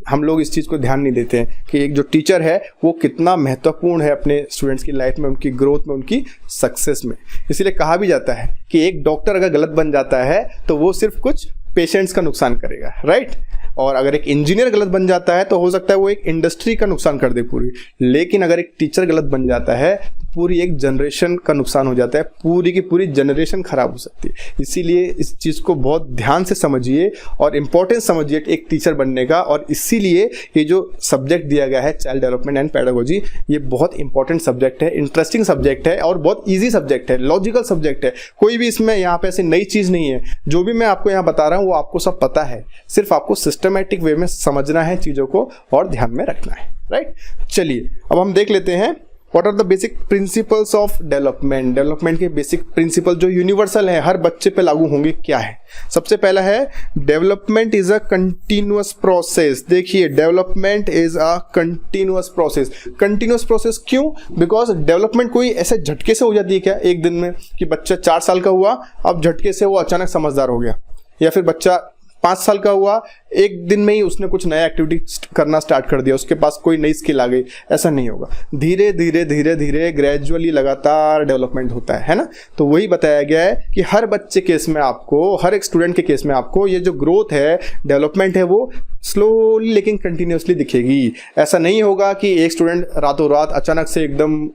हम लोग इस चीज़ को ध्यान नहीं देते हैं कि एक जो टीचर है वो कितना महत्वपूर्ण है अपने स्टूडेंट्स की लाइफ में, उनकी ग्रोथ में, उनकी सक्सेस में। इसीलिए कहा भी जाता है कि एक डॉक्टर अगर गलत बन जाता है तो वो सिर्फ कुछ पेशेंट्स का नुकसान करेगा, राइट। और अगर एक इंजीनियर गलत बन जाता है तो हो सकता है वो एक इंडस्ट्री का नुकसान कर दे पूरी, लेकिन अगर एक टीचर गलत बन जाता है तो पूरी एक जनरेशन का नुकसान हो जाता है, पूरी की पूरी जनरेशन खराब हो सकती है। इसीलिए इस चीज़ को बहुत ध्यान से समझिए और इम्पोर्टेंस समझिए एक टीचर बनने का। और इसीलिए ये जो सब्जेक्ट दिया गया है चाइल्ड डेवलपमेंट एंड पेडागोजी, ये बहुत इंपॉर्टेंट सब्जेक्ट है, इंटरेस्टिंग सब्जेक्ट है और बहुत ईजी सब्जेक्ट है, लॉजिकल सब्जेक्ट है। कोई भी इसमें यहाँ पे ऐसी नई चीज़ नहीं है, जो भी मैं आपको यहाँ बता रहा हूँ वो आपको सब पता है, सिर्फ आपको सिस्टमैटिक वे में समझना है चीज़ों को और ध्यान में रखना है, राइट। चलिए अब हम देख लेते हैं what are the basic principles of development, development के बेसिक प्रिंसिपल जो यूनिवर्सल है, हर बच्चे पे लागू होंगे, क्या है? सबसे पहला है development is a continuous process. देखिए development is a continuous process. Continuous process क्यों? बिकॉज डेवलपमेंट कोई ऐसे झटके से हो जाती है क्या एक दिन में, कि बच्चा 4 साल का हुआ अब झटके से वो अचानक समझदार हो गया, या फिर बच्चा 5 साल का हुआ एक दिन में ही उसने कुछ नया एक्टिविटी करना स्टार्ट कर दिया, उसके पास कोई नई स्किल आ गई। ऐसा नहीं होगा, धीरे धीरे धीरे धीरे ग्रेजुअली लगातार डेवलपमेंट होता है ना। तो वही बताया गया है कि हर बच्चे केस में आपको, हर एक स्टूडेंट के केस में आपको ये जो ग्रोथ है, डेवलपमेंट है, वो स्लोली लेकिन कंटिन्यूसली दिखेगी। ऐसा नहीं होगा कि एक स्टूडेंट रातों रात अचानक से एकदम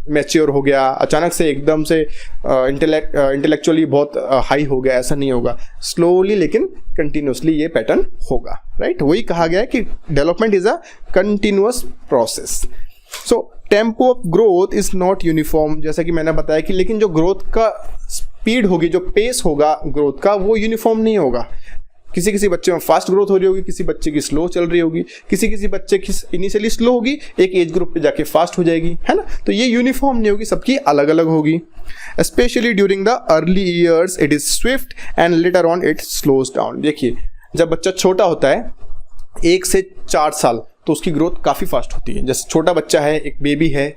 मैच्योर हो गया, अचानक से एकदम से इंटेलेक्चुअली बहुत हाई हो गया, ऐसा नहीं होगा। स्लोली लेकिन कंटिन्यूसली ये पैटर्न होगा, राइट। वही कहा गया है कि development is a continuous process. So tempo of growth is not uniform, जैसा कि मैंने बताया कि लेकिन जो ग्रोथ का स्पीड होगी, जो पेस होगा ग्रोथ का, वो यूनिफॉर्म नहीं होगा। किसी किसी बच्चे में फास्ट ग्रोथ हो रही होगी, किसी बच्चे की स्लो चल रही होगी, किसी किसी बच्चे की इनिशियली स्लो होगी, एक एज ग्रुप पे जाके फास्ट हो जाएगी, है ना। तो ये यूनिफॉर्म नहीं होगी, सबकी अलग अलग होगी। Specially during the early years it is Swift and later on it slows down. देखिए जब बच्चा छोटा होता है 1 से 4 साल, तो उसकी ग्रोथ काफ़ी फास्ट होती है। जैसे छोटा बच्चा है, एक बेबी है,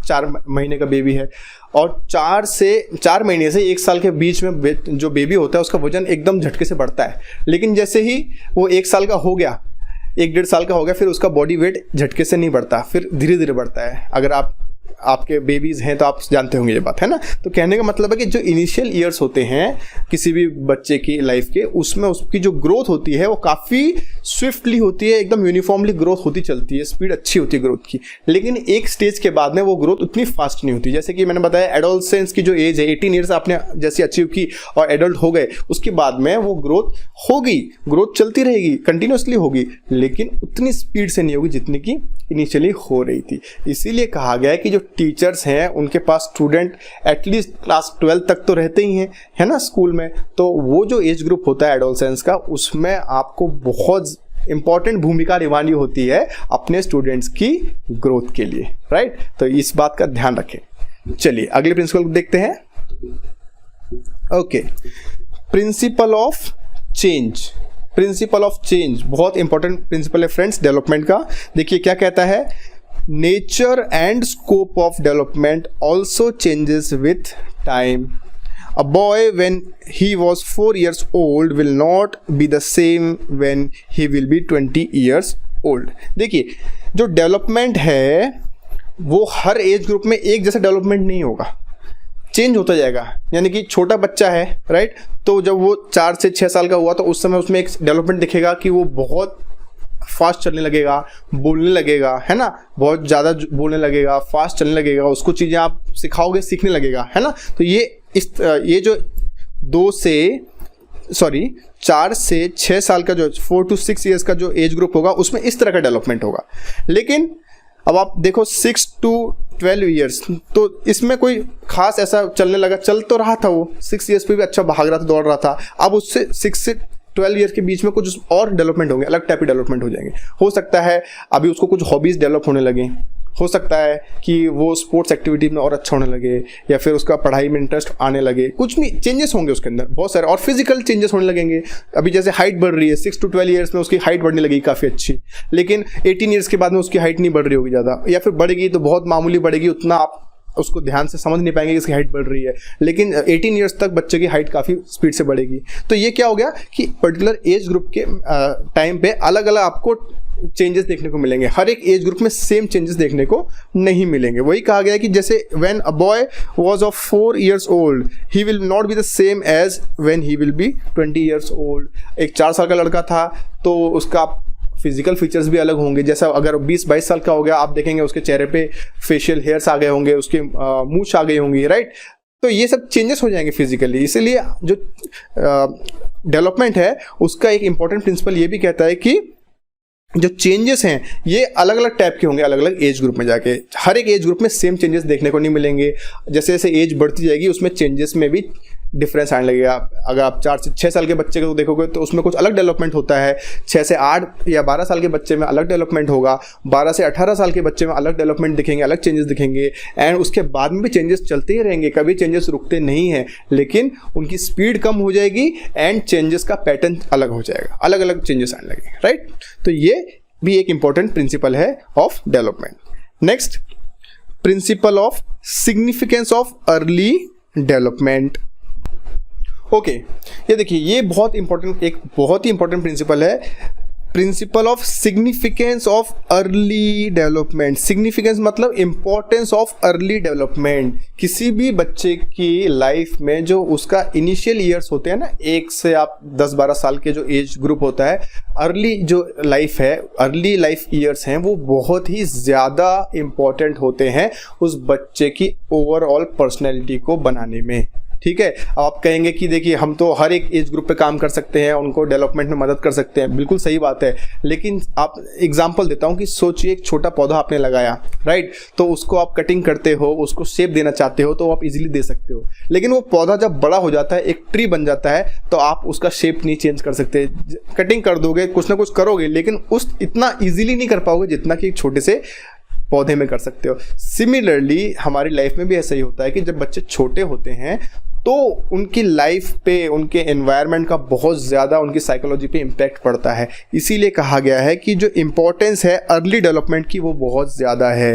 4 महीने का बेबी है, और 4 महीने से 1 साल के बीच में जो बेबी होता है उसका वजन एकदम झटके से बढ़ता है। लेकिन जैसे ही वो 1 साल का हो गया, 1-1.5 साल का हो गया, फिर उसका बॉडी वेट झटके से नहीं बढ़ता, फिर धीरे धीरे बढ़ता है। अगर आपके बेबीज़ हैं तो आप जानते होंगे ये बात, है ना। तो कहने का मतलब है कि जो इनिशियल ईयर्स होते हैं किसी भी बच्चे की लाइफ के, उसमें उसकी जो ग्रोथ होती है वो काफ़ी स्विफ्टली होती है, एकदम यूनिफॉर्मली ग्रोथ होती चलती है, स्पीड अच्छी होती है ग्रोथ की। लेकिन एक स्टेज के बाद में वो ग्रोथ उतनी फास्ट नहीं होती। जैसे कि मैंने बताया एडोलसेंस की जो एज है, 18 ईयर्स आपने जैसे अचीव की और एडल्ट हो गए, उसके बाद में वो ग्रोथ होगी, ग्रोथ चलती रहेगी, कंटिन्यूसली होगी, लेकिन उतनी स्पीड से नहीं होगी जितनी की इनिशियली हो रही थी। इसीलिए कहा गया है कि जो टीचर्स हैं उनके पास स्टूडेंट एटलीस्ट क्लास 12 तक तो रहते ही हैं, है ना, स्कूल में। तो वो जो एज ग्रुप होता है एडोलसेंस का, उसमें आपको बहुत इंपॉर्टेंट भूमिका निभानी होती है अपने स्टूडेंट्स की ग्रोथ के लिए, राइट। तो इस बात का ध्यान रखें। चलिए अगले प्रिंसिपल को देखते हैं। Okay, principle of change. Principle of change बहुत इंपॉर्टेंट प्रिंसिपल है फ्रेंड्स डेवलपमेंट का। देखिए क्या कहता है, nature and scope of development also changes with time. A boy when he was 4 years old will not be the same when he will be 20 years old। देखिए जो development है वो हर एज ग्रुप में एक जैसा डेवलपमेंट नहीं होगा, change होता जाएगा। यानी कि छोटा बच्चा है, राइट, तो जब वो 4 से 6 साल का हुआ तो उस समय उसमें एक डेवलपमेंट दिखेगा कि वो बहुत फास्ट चलने लगेगा, बोलने लगेगा, है ना, बहुत ज़्यादा बोलने लगेगा, फास्ट चलने लगेगा, उसको चीज़ें आप सिखाओगे सीखने लगेगा, है ना। तो ये जो 4 से 6 साल का जो 4 to 6 ईयर्स का जो एज ग्रुप होगा उसमें इस तरह का डेवलपमेंट होगा। लेकिन अब आप देखो 6 to 12 ईयर्स, तो इसमें कोई खास ऐसा चलने लगा, चल तो रहा था वो 6 ईयर्स पे भी अच्छा भाग रहा था, दौड़ रहा था। अब उससे 6 से 12 ईयर के बीच में कुछ और डेवलपमेंट होंगे, अलग टाइप के डेवलपमेंट हो जाएंगे। हो सकता है अभी उसको कुछ हॉबीज़ डेवलप होने लगे, हो सकता है कि वो स्पोर्ट्स एक्टिविटी में और अच्छा होने लगे, या फिर उसका पढ़ाई में इंटरेस्ट आने लगे, कुछ भी चेंजेस होंगे उसके अंदर बहुत सारे। और फिजिकल चेंजेस होने लगेंगे। अभी जैसे हाइट बढ़ रही है, 6 to 12 ईयर्स में उसकी हाइट बढ़ने लगी काफ़ी अच्छी, लेकिन 18 ईयर्स के बाद में उसकी हाइट नहीं बढ़ रही होगी ज़्यादा, या फिर बढ़ेगी तो बहुत मामूली बढ़ेगी, उतना आप उसको ध्यान से समझ नहीं पाएंगे कि इसकी हाइट बढ़ रही है। लेकिन 18 ईयर्स तक बच्चे की हाइट काफ़ी स्पीड से बढ़ेगी। तो ये क्या हो गया कि पर्टिकुलर एज ग्रुप के टाइम पे अलग अलग आपको चेंजेस देखने को मिलेंगे। हर एक एज ग्रुप में सेम चेंजेस देखने को नहीं मिलेंगे। वही कहा गया है कि जैसे when a boy was of 4 years old he will not be the same age when he will be 20 years old। एक 4 साल का लड़का था तो उसका फिजिकल फीचर्स भी अलग होंगे। जैसा अगर 20-22 साल का हो गया, आप देखेंगे उसके चेहरे पे फेशियल हेयर्स आ गए होंगे, उसके मूंछ आ गई होंगी, राइट। तो ये सब चेंजेस हो जाएंगे फिजिकली। इसीलिए जो डेवलपमेंट है उसका एक इंपॉर्टेंट प्रिंसिपल ये भी कहता है कि जो चेंजेस हैं ये अलग अलग टाइप के होंगे अलग अलग एज ग्रुप में जाके। हर एक एज ग्रुप में सेम चेंजेस देखने को नहीं मिलेंगे। जैसे जैसे एज बढ़ती जाएगी उसमें चेंजेस में भी डिफरेंस आने लगेगा। अगर आप 4 से 6 साल के बच्चे को देखोगे तो उसमें कुछ अलग डेवलपमेंट होता है, 6 से 8 या 12 साल के बच्चे में अलग डेवलपमेंट होगा, 12 से 18 साल के बच्चे में अलग डेवलपमेंट दिखेंगे, अलग चेंजेस दिखेंगे, एंड उसके बाद में भी चेंजेस चलते ही रहेंगे, कभी चेंजेस रुकते नहीं हैं, लेकिन उनकी स्पीड कम हो जाएगी एंड चेंजेस का पैटर्न अलग हो जाएगा, अलग अलग चेंजेस आने लगेंगे, राइट। तो ये भी एक इंपॉर्टेंट प्रिंसिपल है of development. Next, principle of significance of early development. Okay, ये देखिए, ये बहुत इंपॉर्टेंट, एक बहुत ही इंपॉर्टेंट प्रिंसिपल है, principle of significance of early development. Significance मतलब इंपॉर्टेंस ऑफ अर्ली डेवलपमेंट। किसी भी बच्चे की लाइफ में जो उसका इनिशियल ईयर्स होते हैं ना, 1 से आप 10-12 साल के जो एज ग्रुप होता है, अर्ली जो लाइफ है, अर्ली लाइफ ईयर्स हैं, वो बहुत ही ज़्यादा इंपॉर्टेंट होते हैं उस बच्चे की ओवरऑल पर्सनैलिटी को बनाने में। ठीक है, आप कहेंगे कि देखिए हम तो हर एक एज ग्रुप पे काम कर सकते हैं, उनको डेवलपमेंट में मदद कर सकते हैं, बिल्कुल सही बात है, लेकिन आप एग्जांपल देता हूँ कि सोचिए एक छोटा पौधा आपने लगाया, राइट, तो उसको आप कटिंग करते हो, उसको शेप देना चाहते हो तो आप इजीली दे सकते हो, लेकिन वो पौधा जब बड़ा हो जाता है, एक ट्री बन जाता है, तो आप उसका शेप नहीं चेंज कर सकते। कटिंग कर दोगे, कुछ ना कुछ करोगे, लेकिन उस इतना ईजिली नहीं कर पाओगे जितना कि एक छोटे से पौधे में कर सकते हो। सिमिलरली हमारी लाइफ में भी ऐसा ही होता है कि जब बच्चे छोटे होते हैं तो उनकी लाइफ पे, उनके एनवायरनमेंट का बहुत ज़्यादा उनकी साइकोलॉजी पे इम्पैक्ट पड़ता है। इसीलिए कहा गया है कि जो इम्पोर्टेंस है अर्ली डेवलपमेंट की वो बहुत ज़्यादा है।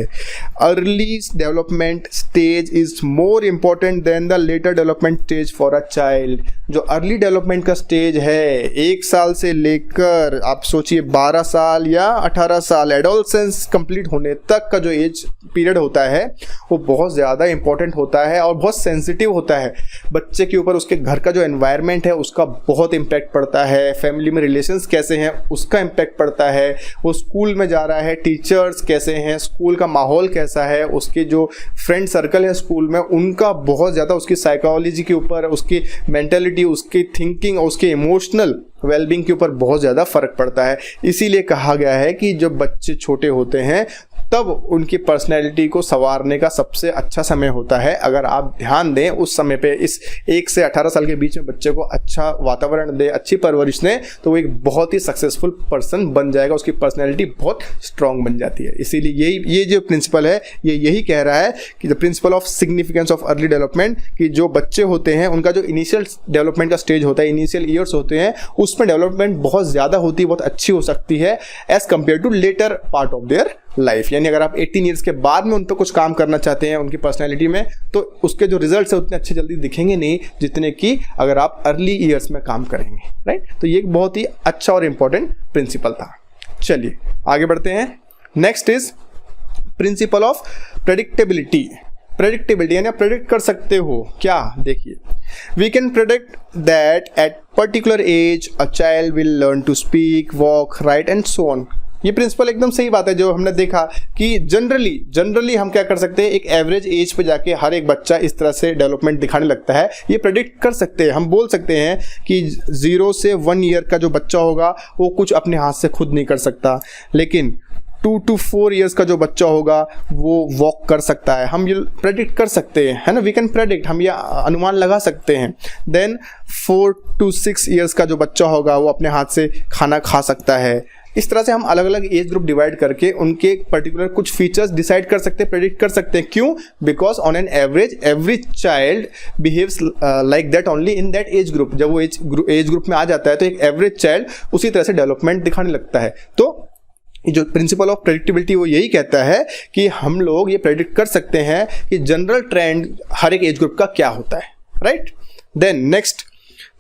Early development stage is more important than the later development stage for a child. जो अर्ली डेवलपमेंट का स्टेज है, 1 साल से लेकर आप सोचिए 12 साल या 18 साल, एडोलसेंस कंप्लीट होने तक का जो एज पीरियड होता है वो बहुत ज़्यादा इंपॉर्टेंट होता है और बहुत सेंसिटिव होता है। बच्चे के ऊपर उसके घर का जो एनवायरनमेंट है उसका बहुत इम्पैक्ट पड़ता है, फैमिली में रिलेशंस कैसे हैं उसका इम्पैक्ट पड़ता है, वो स्कूल में जा रहा है, टीचर्स कैसे हैं, स्कूल का माहौल कैसा है, उसके जो फ्रेंड सर्कल है स्कूल में उनका बहुत ज़्यादा उसकी साइकोलॉजी के ऊपर, उसकी मेंटेलिटी, उसकी थिंकिंग और उसके इमोशनल वेलबींग के ऊपर बहुत ज़्यादा फ़र्क पड़ता है। इसीलिए कहा गया है कि जब बच्चे छोटे होते हैं तब उनकी पर्सनैलिटी को संवारने का सबसे अच्छा समय होता है। अगर आप ध्यान दें उस समय पे, इस 1 से 18 साल के बीच में बच्चे को अच्छा वातावरण दें, अच्छी परवरिश दें, तो वो एक बहुत ही सक्सेसफुल पर्सन बन जाएगा, उसकी पर्सनैलिटी बहुत स्ट्रांग बन जाती है। इसीलिए ये जो प्रिंसिपल है ये यही कह रहा है कि the principle of significance of early development, कि जो बच्चे होते हैं उनका जो इनिशियल डेवलपमेंट का स्टेज होता है, इनिशियल ईयर्स होते हैं, उसमें डेवलपमेंट बहुत ज़्यादा होती है, बहुत अच्छी हो सकती है as compare to later part of their life. यानी अगर आप 18 ईयर्स के बाद में उन पर कुछ काम करना चाहते हैं उनकी पर्सनैलिटी में, तो उसके जो रिजल्ट्स हैं उतने अच्छे जल्दी दिखेंगे नहीं जितने कि अगर आप अर्ली ईयर्स में काम करेंगे, राइट। तो ये एक बहुत ही अच्छा और इम्पोर्टेंट प्रिंसिपल था। चलिए आगे बढ़ते हैं। Next is principle of predictability. Predictability यानी आप प्रेडिक्ट कर सकते हो क्या? देखिए, we can predict that at particular age a child will learn to speak, walk, write and so on. ये प्रिंसिपल एकदम सही बात है जो हमने देखा कि जनरली हम क्या कर सकते हैं, एक एवरेज एज पे जाके हर एक बच्चा इस तरह से डेवलपमेंट दिखाने लगता है। ये प्रेडिक्ट कर सकते हैं, हम बोल सकते हैं कि 0 से 1 ईयर का जो बच्चा होगा वो कुछ अपने हाथ से खुद नहीं कर सकता, लेकिन 2 to 4 ईयर्स का जो बच्चा होगा वो वॉक कर सकता है। हम ये प्रेडिक्ट कर सकते हैं, है ना, वी कैन प्रेडिक्ट, हम ये अनुमान लगा सकते हैं। देन 4 to 6 ईयर्स का जो बच्चा होगा वो अपने हाथ से खाना खा सकता है। इस तरह से हम अलग अलग एज ग्रुप डिवाइड करके उनके पर्टिकुलर कुछ फीचर्स डिसाइड कर सकते हैं, प्रेडिक्ट कर सकते हैं। क्यों? Because on an average every child behaves like that only in that age group. जब वो एज ग्रुप में आ जाता है तो एक एवरेज चाइल्ड उसी तरह से डेवलपमेंट दिखाने लगता है। तो जो प्रिंसिपल ऑफ प्रेडिक्टेबिलिटी वो यही कहता है कि हम लोग ये प्रेडिक्ट कर सकते हैं कि जनरल ट्रेंड हर एक एज ग्रुप का क्या होता है, right. Then next,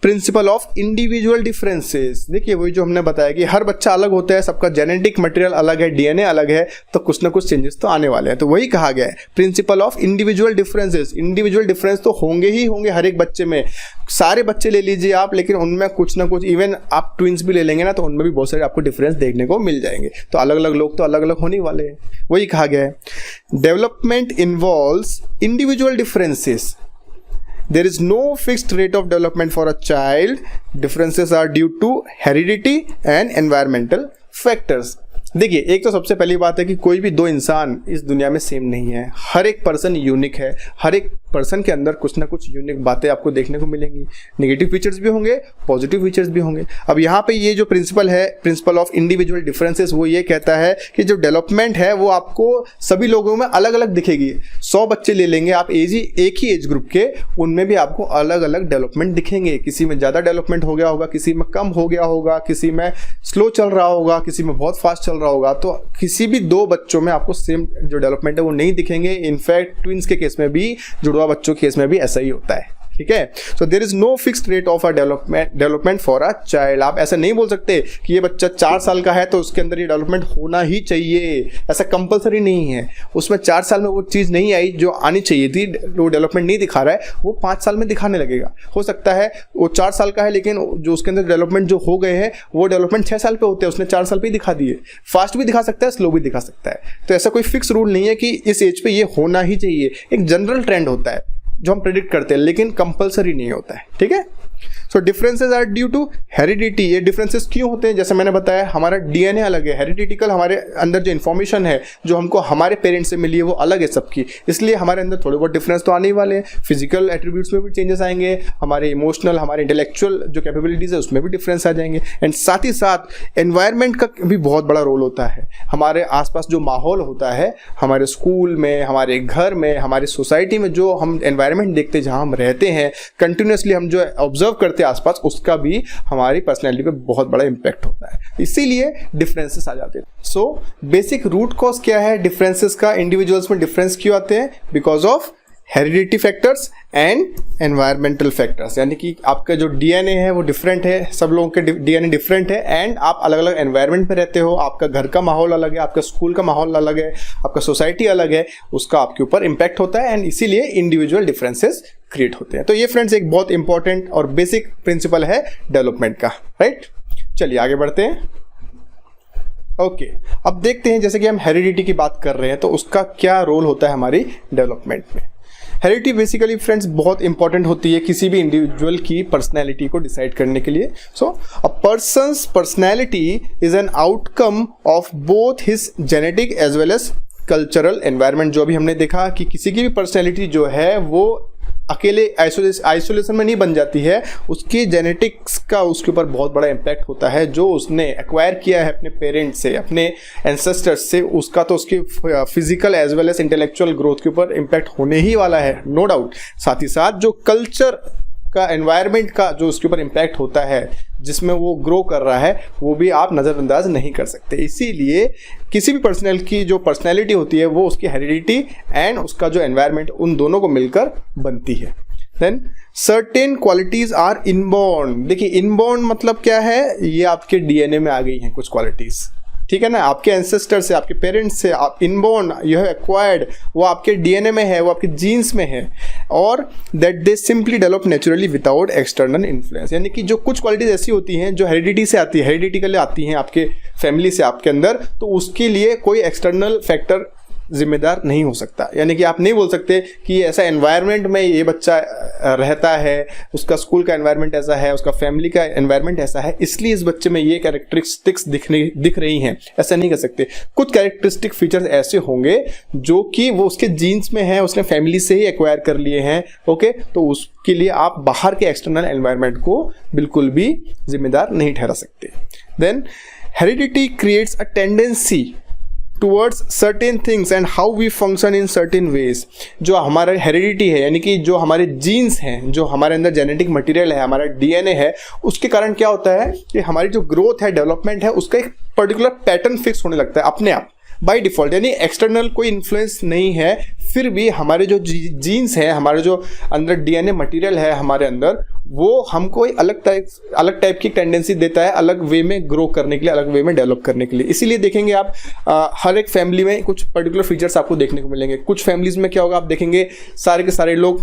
principle of individual differences. देखिए वही जो हमने बताया कि हर बच्चा अलग होता है, सबका जेनेटिक मटेरियल अलग है, डीएनए अलग है, तो कुछ ना कुछ चेंजेस तो आने वाले हैं। तो वही कहा गया है principal of individual differences. Individual difference तो होंगे ही होंगे हर एक बच्चे में, सारे बच्चे ले लीजिए आप, लेकिन उनमें कुछ ना कुछ, इवन आप ट्विंस भी ले लेंगे ना तो उनमें भी बहुत सारे आपको डिफरेंस देखने को मिल जाएंगे। तो अलग अलग लोग तो अलग अलग होने वाले हैं। वही कहा गया है development involves individual differences. There is no fixed rate of development for a child. Differences are due to heredity and environmental factors. देखिए, एक तो सबसे पहली बात है कि कोई भी दो इंसान इस दुनिया में सेम नहीं है, हर एक पर्सन यूनिक है, हर एक पर्सन के अंदर कुछ ना कुछ यूनिक बातें आपको देखने को मिलेंगी। नेगेटिव फीचर्स भी होंगे, पॉजिटिव फीचर्स भी होंगे। अब यहाँ पे ये जो प्रिंसिपल है, प्रिंसिपल ऑफ इंडिविजुअल डिफरेंसेस, वो ये कहता है कि जो डेवलपमेंट है वो आपको सभी लोगों में अलग अलग दिखेगी। 100 बच्चे ले लेंगे आप एक ही एज ग्रुप के, उनमें भी आपको अलग अलग डेवलपमेंट दिखेंगे। किसी में ज़्यादा डेवलपमेंट हो गया होगा, किसी में कम हो गया होगा, किसी में स्लो चल रहा होगा, किसी में बहुत फास्ट चल रहा होगा। तो किसी भी 2 बच्चों में आपको सेम जो डेवलपमेंट है वो नहीं दिखेंगे। इनफैक्ट ट्विंस के केस में भी, जुड़वा बच्चों के केस में भी ऐसा ही होता है। ठीक है, so there is no fixed rate of a development for a child. आप ऐसा नहीं बोल सकते कि ये बच्चा 4 साल का है तो उसके अंदर ये डेवलपमेंट होना ही चाहिए, ऐसा कंपलसरी नहीं है। उसमें 4 साल में वो चीज़ नहीं आई जो आनी चाहिए थी, वो डेवलपमेंट नहीं दिखा रहा है, वो 5 साल में दिखाने लगेगा। हो सकता है वो 4 साल का है लेकिन जो उसके अंदर डेवलपमेंट जो हो गए हैं वो डेवलपमेंट 6 साल पे होते हैं, उसने 4 साल पे ही दिखा दिए। फास्ट भी दिखा सकता है, स्लो भी दिखा सकता है। तो ऐसा कोई फिक्स रूल नहीं है कि इस एज पे ये होना ही चाहिए। एक जनरल ट्रेंड होता है जो हम प्रेडिक्ट करते हैं, लेकिन कंपलसरी नहीं होता है। ठीक है, so differences are due to heredity. ये डिफरेंसेस क्यों होते हैं? जैसे मैंने बताया, हमारा डीएनए अलग है, हेरिडिटिकल हमारे अंदर जो इन्फॉर्मेशन है जो हमको हमारे पेरेंट्स से मिली है वो अलग है सबकी, इसलिए हमारे अंदर थोड़े बहुत डिफरेंस तो आने ही वाले हैं। फिजिकल एट्रीब्यूट्स में भी चेंजेस आएंगे, हमारे इमोशनल, हमारे इंटेलेक्चुअल जो कैपेबिलिटीज है उसमें भी डिफरेंस आ जाएंगे। एंड साथ ही साथ एनवायरनमेंट का भी बहुत बड़ा रोल होता है। हमारे आसपास जो माहौल होता है, हमारे स्कूल में, हमारे घर में, हमारी सोसाइटी में जो हम एनवायरनमेंट देखते हैं, जहाँ हम रहते हैं, कंटिन्यूसली हम जो ऑब्जर्व करते हैं आसपास, उसका भी हमारी पर्सनैलिटी पे बहुत बड़ा इंपैक्ट होता है। इसीलिए डिफरेंसेस आ जाते हैं। सो बेसिक रूट कॉज क्या है डिफरेंसेस का? इंडिविजुअल्स में डिफरेंस क्यों आते हैं? Because of heredity factors and environmental factors. यानी कि आपका जो डीएनए है वो डिफरेंट है, सब लोगों के डीएनए डिफरेंट है, एंड आप अलग अलग एनवायरनमेंट में रहते हो। आपका घर का माहौल अलग है, आपका स्कूल का माहौल अलग है, आपका सोसाइटी अलग है, उसका आपके ऊपर इम्पैक्ट होता है, एंड इसीलिए इंडिविजुअल डिफरेंसेस क्रिएट होते हैं। तो ये फ्रेंड्स एक बहुत इंपॉर्टेंट और बेसिक प्रिंसिपल है डेवलपमेंट का, राइट। चलिए आगे बढ़ते हैं। ओके, अब देखते हैं, जैसे कि हम हेरिडिटी की बात कर रहे हैं तो उसका क्या रोल होता है हमारी डेवलपमेंट में। हेरिडिटी बेसिकली फ्रेंड्स बहुत इंपॉर्टेंट होती है किसी भी इंडिविजुअल की पर्सनैलिटी को डिसाइड करने के लिए। So a person's personality is an outcome of both his genetic as well as cultural environment. जो अभी हमने देखा कि किसी की भी पर्सनैलिटी जो है वो अकेले आइसोलेशन में नहीं बन जाती है, उसकी जेनेटिक्स का उसके ऊपर बहुत बड़ा इम्पैक्ट होता है। जो उसने एक्वायर किया है अपने पेरेंट्स से, अपने एंसेस्टर्स से, उसका तो उसकी physical as well as intellectual growth के ऊपर इम्पैक्ट होने ही वाला है, नो डाउट। साथ ही साथ जो कल्चर का, एनवायरनमेंट का जो उसके ऊपर इम्पैक्ट होता है, जिसमें वो ग्रो कर रहा है, वो भी आप नज़रअंदाज नहीं कर सकते। इसीलिए किसी भी पर्सनल की जो पर्सनैलिटी होती है वो उसकी हेरिडिटी एंड उसका जो एनवायरनमेंट, उन दोनों को मिलकर बनती है। Then certain qualities are inborn. देखिए इनबॉर्न मतलब क्या है? ये आपके डीएनए में आ गई हैं कुछ क्वालिटीज़, ठीक है ना, आपके एंसेस्टर से, आपके पेरेंट्स से, आप इनबॉर्न, यू हैव एक्वायर्ड, वो आपके डीएनए में है, वो आपके जीन्स में है, और that they simply develop naturally without external influence. यानी कि जो कुछ क्वालिटीज ऐसी होती हैं जो हेरिडिटी से आती है, हेरिडिटी के लिए आती हैं आपके फैमिली से आपके अंदर, तो उसके लिए कोई एक्सटर्नल फैक्टर जिम्मेदार नहीं हो सकता। यानी कि आप नहीं बोल सकते कि ऐसा एनवायरनमेंट में ये बच्चा रहता है, उसका स्कूल का एनवायरनमेंट ऐसा है, उसका फैमिली का एनवायरनमेंट ऐसा है, इसलिए इस बच्चे में ये कैरेक्टरिस्टिक्स दिख रही हैं, ऐसा नहीं कर सकते। कुछ कैरेक्टरिस्टिक फीचर्स ऐसे होंगे जो कि वो उसके जीन्स में है, उसने फैमिली से ही एक्वायर कर लिए हैं, ओके, तो उसके लिए आप बाहर के एक्सटर्नल एनवायरनमेंट को बिल्कुल भी जिम्मेदार नहीं ठहरा सकते। Then heredity creates a tendency towards certain things and how we function in certain ways। जो हमारा हेरिडिटी है, यानी कि जो हमारे जीन्स हैं, जो हमारे अंदर जेनेटिक मटेरियल है, हमारा डीएनए है, उसके कारण क्या होता है कि हमारी जो ग्रोथ है, डेवलपमेंट है, उसका एक पर्टिकुलर पैटर्न फिक्स होने लगता है अपने आप, बाय डिफॉल्ट। यानी एक्सटर्नल कोई इन्फ्लुएंस नहीं है, फिर भी हमारे जो जीन्स हैं, हमारे जो अंदर डीएनए मटेरियल है हमारे अंदर, वो हमको एक अलग टाइप की टेंडेंसी देता है, अलग वे में ग्रो करने के लिए, अलग वे में डेवलप करने के लिए। इसीलिए देखेंगे आप हर एक फैमिली में कुछ पर्टिकुलर फीचर्स आपको देखने को मिलेंगे। कुछ फैमिलीज में क्या होगा, आप देखेंगे सारे के सारे लोग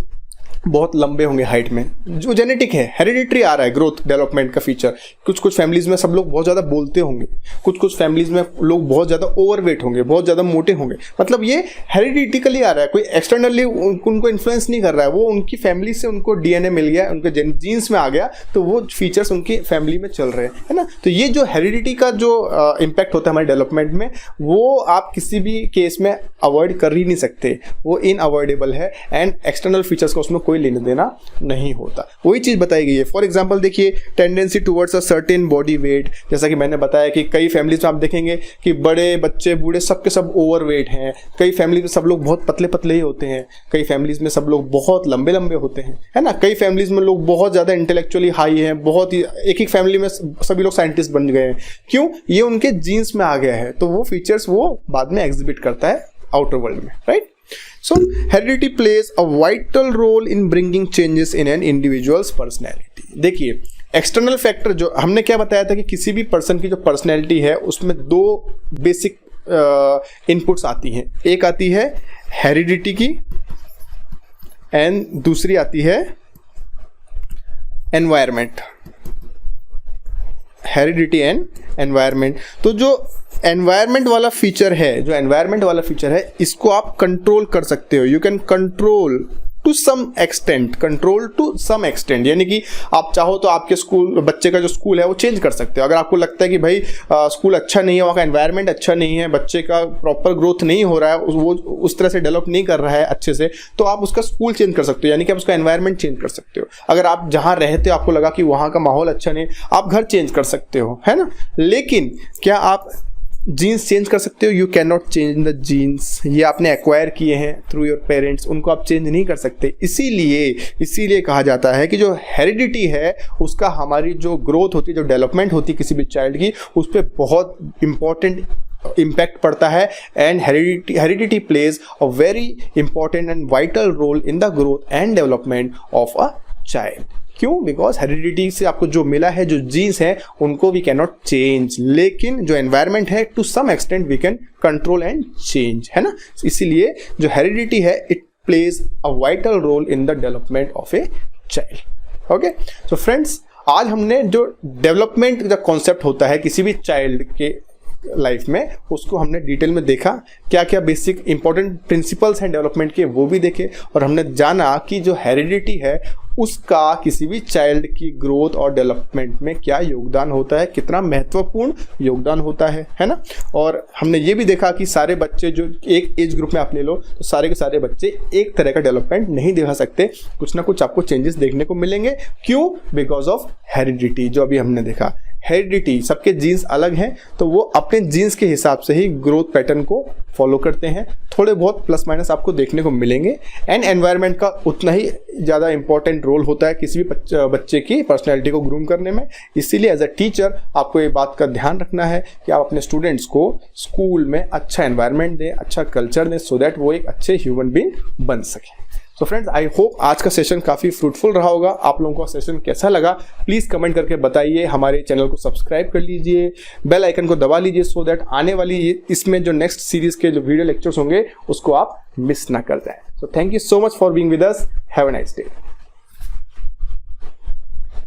बहुत लंबे होंगे हाइट में, जो जेनेटिक है, हेरिडिटरी आ रहा है ग्रोथ डेवलपमेंट का फीचर। कुछ फैमिलीज में सब लोग बहुत ज़्यादा बोलते होंगे, कुछ फैमिलीज में लोग बहुत ज़्यादा ओवरवेट होंगे, बहुत ज़्यादा मोटे होंगे, मतलब ये हेरिडिटिकली आ रहा है, कोई एक्सटर्नली उनको इन्फ्लुएंस नहीं कर रहा है, वो उनकी फैमिली से उनको डीएनए मिल गया, उनके जीन्स में आ गया, तो वो फीचर्स उनकी फैमिली में चल रहे हैं, है ना। तो ये जो हेरिडिटी का जो इम्पैक्ट होता है हमारे डेवलपमेंट में, वो आप किसी भी केस में अवॉइड कर ही नहीं सकते, वो इनअवॉइडेबल है, एंड एक्सटर्नल फीचर्स का उसमें कोई लेने देना नहीं होता। वही चीज बताई गई है। फॉर एग्जांपल देखिए, tendency towards a certain body weight, जैसा कि मैंने बताया कि कई फैमिलीज में आप देखेंगे कि बड़े बच्चे बूढ़े सबके सब ओवरवेट हैं, कई फैमिलीज में सब लोग बहुत पतले पतले ही होते हैं, कई फैमिलीज में सब लोग बहुत लंबे लंबे होते हैं, है ना। कई फैमिलीज में लोग बहुत ज़्यादा इंटेलेक्चुअली हाई हैं, बहुत ही एक फैमिली में सभी लोग साइंटिस्ट बन गए हैं। क्यों? ये उनके जीन्स में आ गया है, तो वो फीचर्स वो बाद में एग्जिबिट करता है आउटर वर्ल्ड में, right. So, heredity plays a vital role in bringing changes in an individual's personality. देखिए, एक्सटर्नल फैक्टर जो हमने क्या बताया था कि किसी भी पर्सन की जो पर्सनैलिटी है उसमें दो बेसिक इनपुट्स आती हैं। एक आती है हेरिडिटी की एंड दूसरी आती है एनवायरमेंट, हेरिडिटी एंड एनवायरमेंट। तो जो एनवायरमेंट वाला फीचर है, इसको आप कंट्रोल कर सकते हो। You can control to some extent, यानी कि आप चाहो तो आपके स्कूल, बच्चे का जो स्कूल है वो चेंज कर सकते हो। अगर आपको लगता है कि भाई स्कूल अच्छा नहीं है, वहाँ का एनवायरनमेंट अच्छा नहीं है, बच्चे का प्रॉपर ग्रोथ नहीं हो रहा है, वो उस तरह से डेवलप नहीं कर रहा है अच्छे से, तो आप उसका स्कूल चेंज कर सकते हो, यानी कि आप उसका एनवायरनमेंट चेंज कर सकते हो। अगर आप जहाँ रहते हो आपको लगा कि वहाँ का माहौल अच्छा नहीं, आप घर चेंज कर सकते हो, है ना। लेकिन क्या आप जीन्स चेंज कर सकते हो? You can not change the genes, ये आपने एक्वायर किए हैं थ्रू योर पेरेंट्स, उनको आप चेंज नहीं कर सकते। इसीलिए कहा जाता है कि जो हेरिडिटी है उसका हमारी जो ग्रोथ होती है, जो डेवलपमेंट होती है किसी भी चाइल्ड की, उस पर बहुत इंपॉर्टेंट इम्पैक्ट पड़ता है। And heredity plays a very important and vital role in the growth and development of a child. क्यों? बिकॉज हेरिडिटी से आपको जो मिला है, जो जीन्स हैं, उनको वी कैन नॉट चेंज, लेकिन जो एनवायरनमेंट है to some extent we can control and change, है ना। इसीलिए जो हेरिडिटी है it plays a vital role in the development of a child. Okay, so friends, आज हमने जो डेवलपमेंट का कॉन्सेप्ट होता है किसी भी चाइल्ड के लाइफ में, उसको हमने डिटेल में देखा, क्या क्या बेसिक इंपॉर्टेंट प्रिंसिपल्स हैं डेवलपमेंट के वो भी देखे, और हमने जाना कि जो हेरिडिटी है उसका किसी भी चाइल्ड की ग्रोथ और डेवलपमेंट में क्या योगदान होता है, कितना महत्वपूर्ण योगदान होता है ना। और हमने ये भी देखा कि सारे बच्चे जो एक एज ग्रुप में आप ले लो तो सारे के सारे बच्चे एक तरह का डेवलपमेंट नहीं दिखा सकते, कुछ ना कुछ आपको चेंजेस देखने को मिलेंगे। क्यों? Because of heredity. जो अभी हमने देखा, हेरिडिटी, सबके जीन्स अलग हैं, तो वो अपने जीन्स के हिसाब से ही ग्रोथ पैटर्न को फॉलो करते हैं। थोड़े बहुत प्लस माइनस आपको देखने को मिलेंगे। एंड एनवायरनमेंट का उतना ही ज़्यादा इंपॉर्टेंट रोल होता है किसी भी बच्चे की पर्सनैलिटी को ग्रूम करने में। इसीलिए एज अ टीचर आपको ये बात का ध्यान रखना है कि आप अपने स्टूडेंट्स को स्कूल में अच्छा एनवायरनमेंट दें, अच्छा कल्चर दें, सो दैट वो एक अच्छे ह्यूमन बीइंग बन सकें। सो फ्रेंड्स, आई होप आज का सेशन काफ़ी फ्रूटफुल रहा होगा। आप लोगों को सेशन कैसा लगा प्लीज़ कमेंट करके बताइए। हमारे चैनल को सब्सक्राइब कर लीजिए, बेल आइकन को दबा लीजिए, सो दैट आने वाली इसमें जो नेक्स्ट सीरीज़ के जो वीडियो लेक्चर्स होंगे उसको आप मिस ना कर जाएं। So thank you so much for being with us. Have a nice day.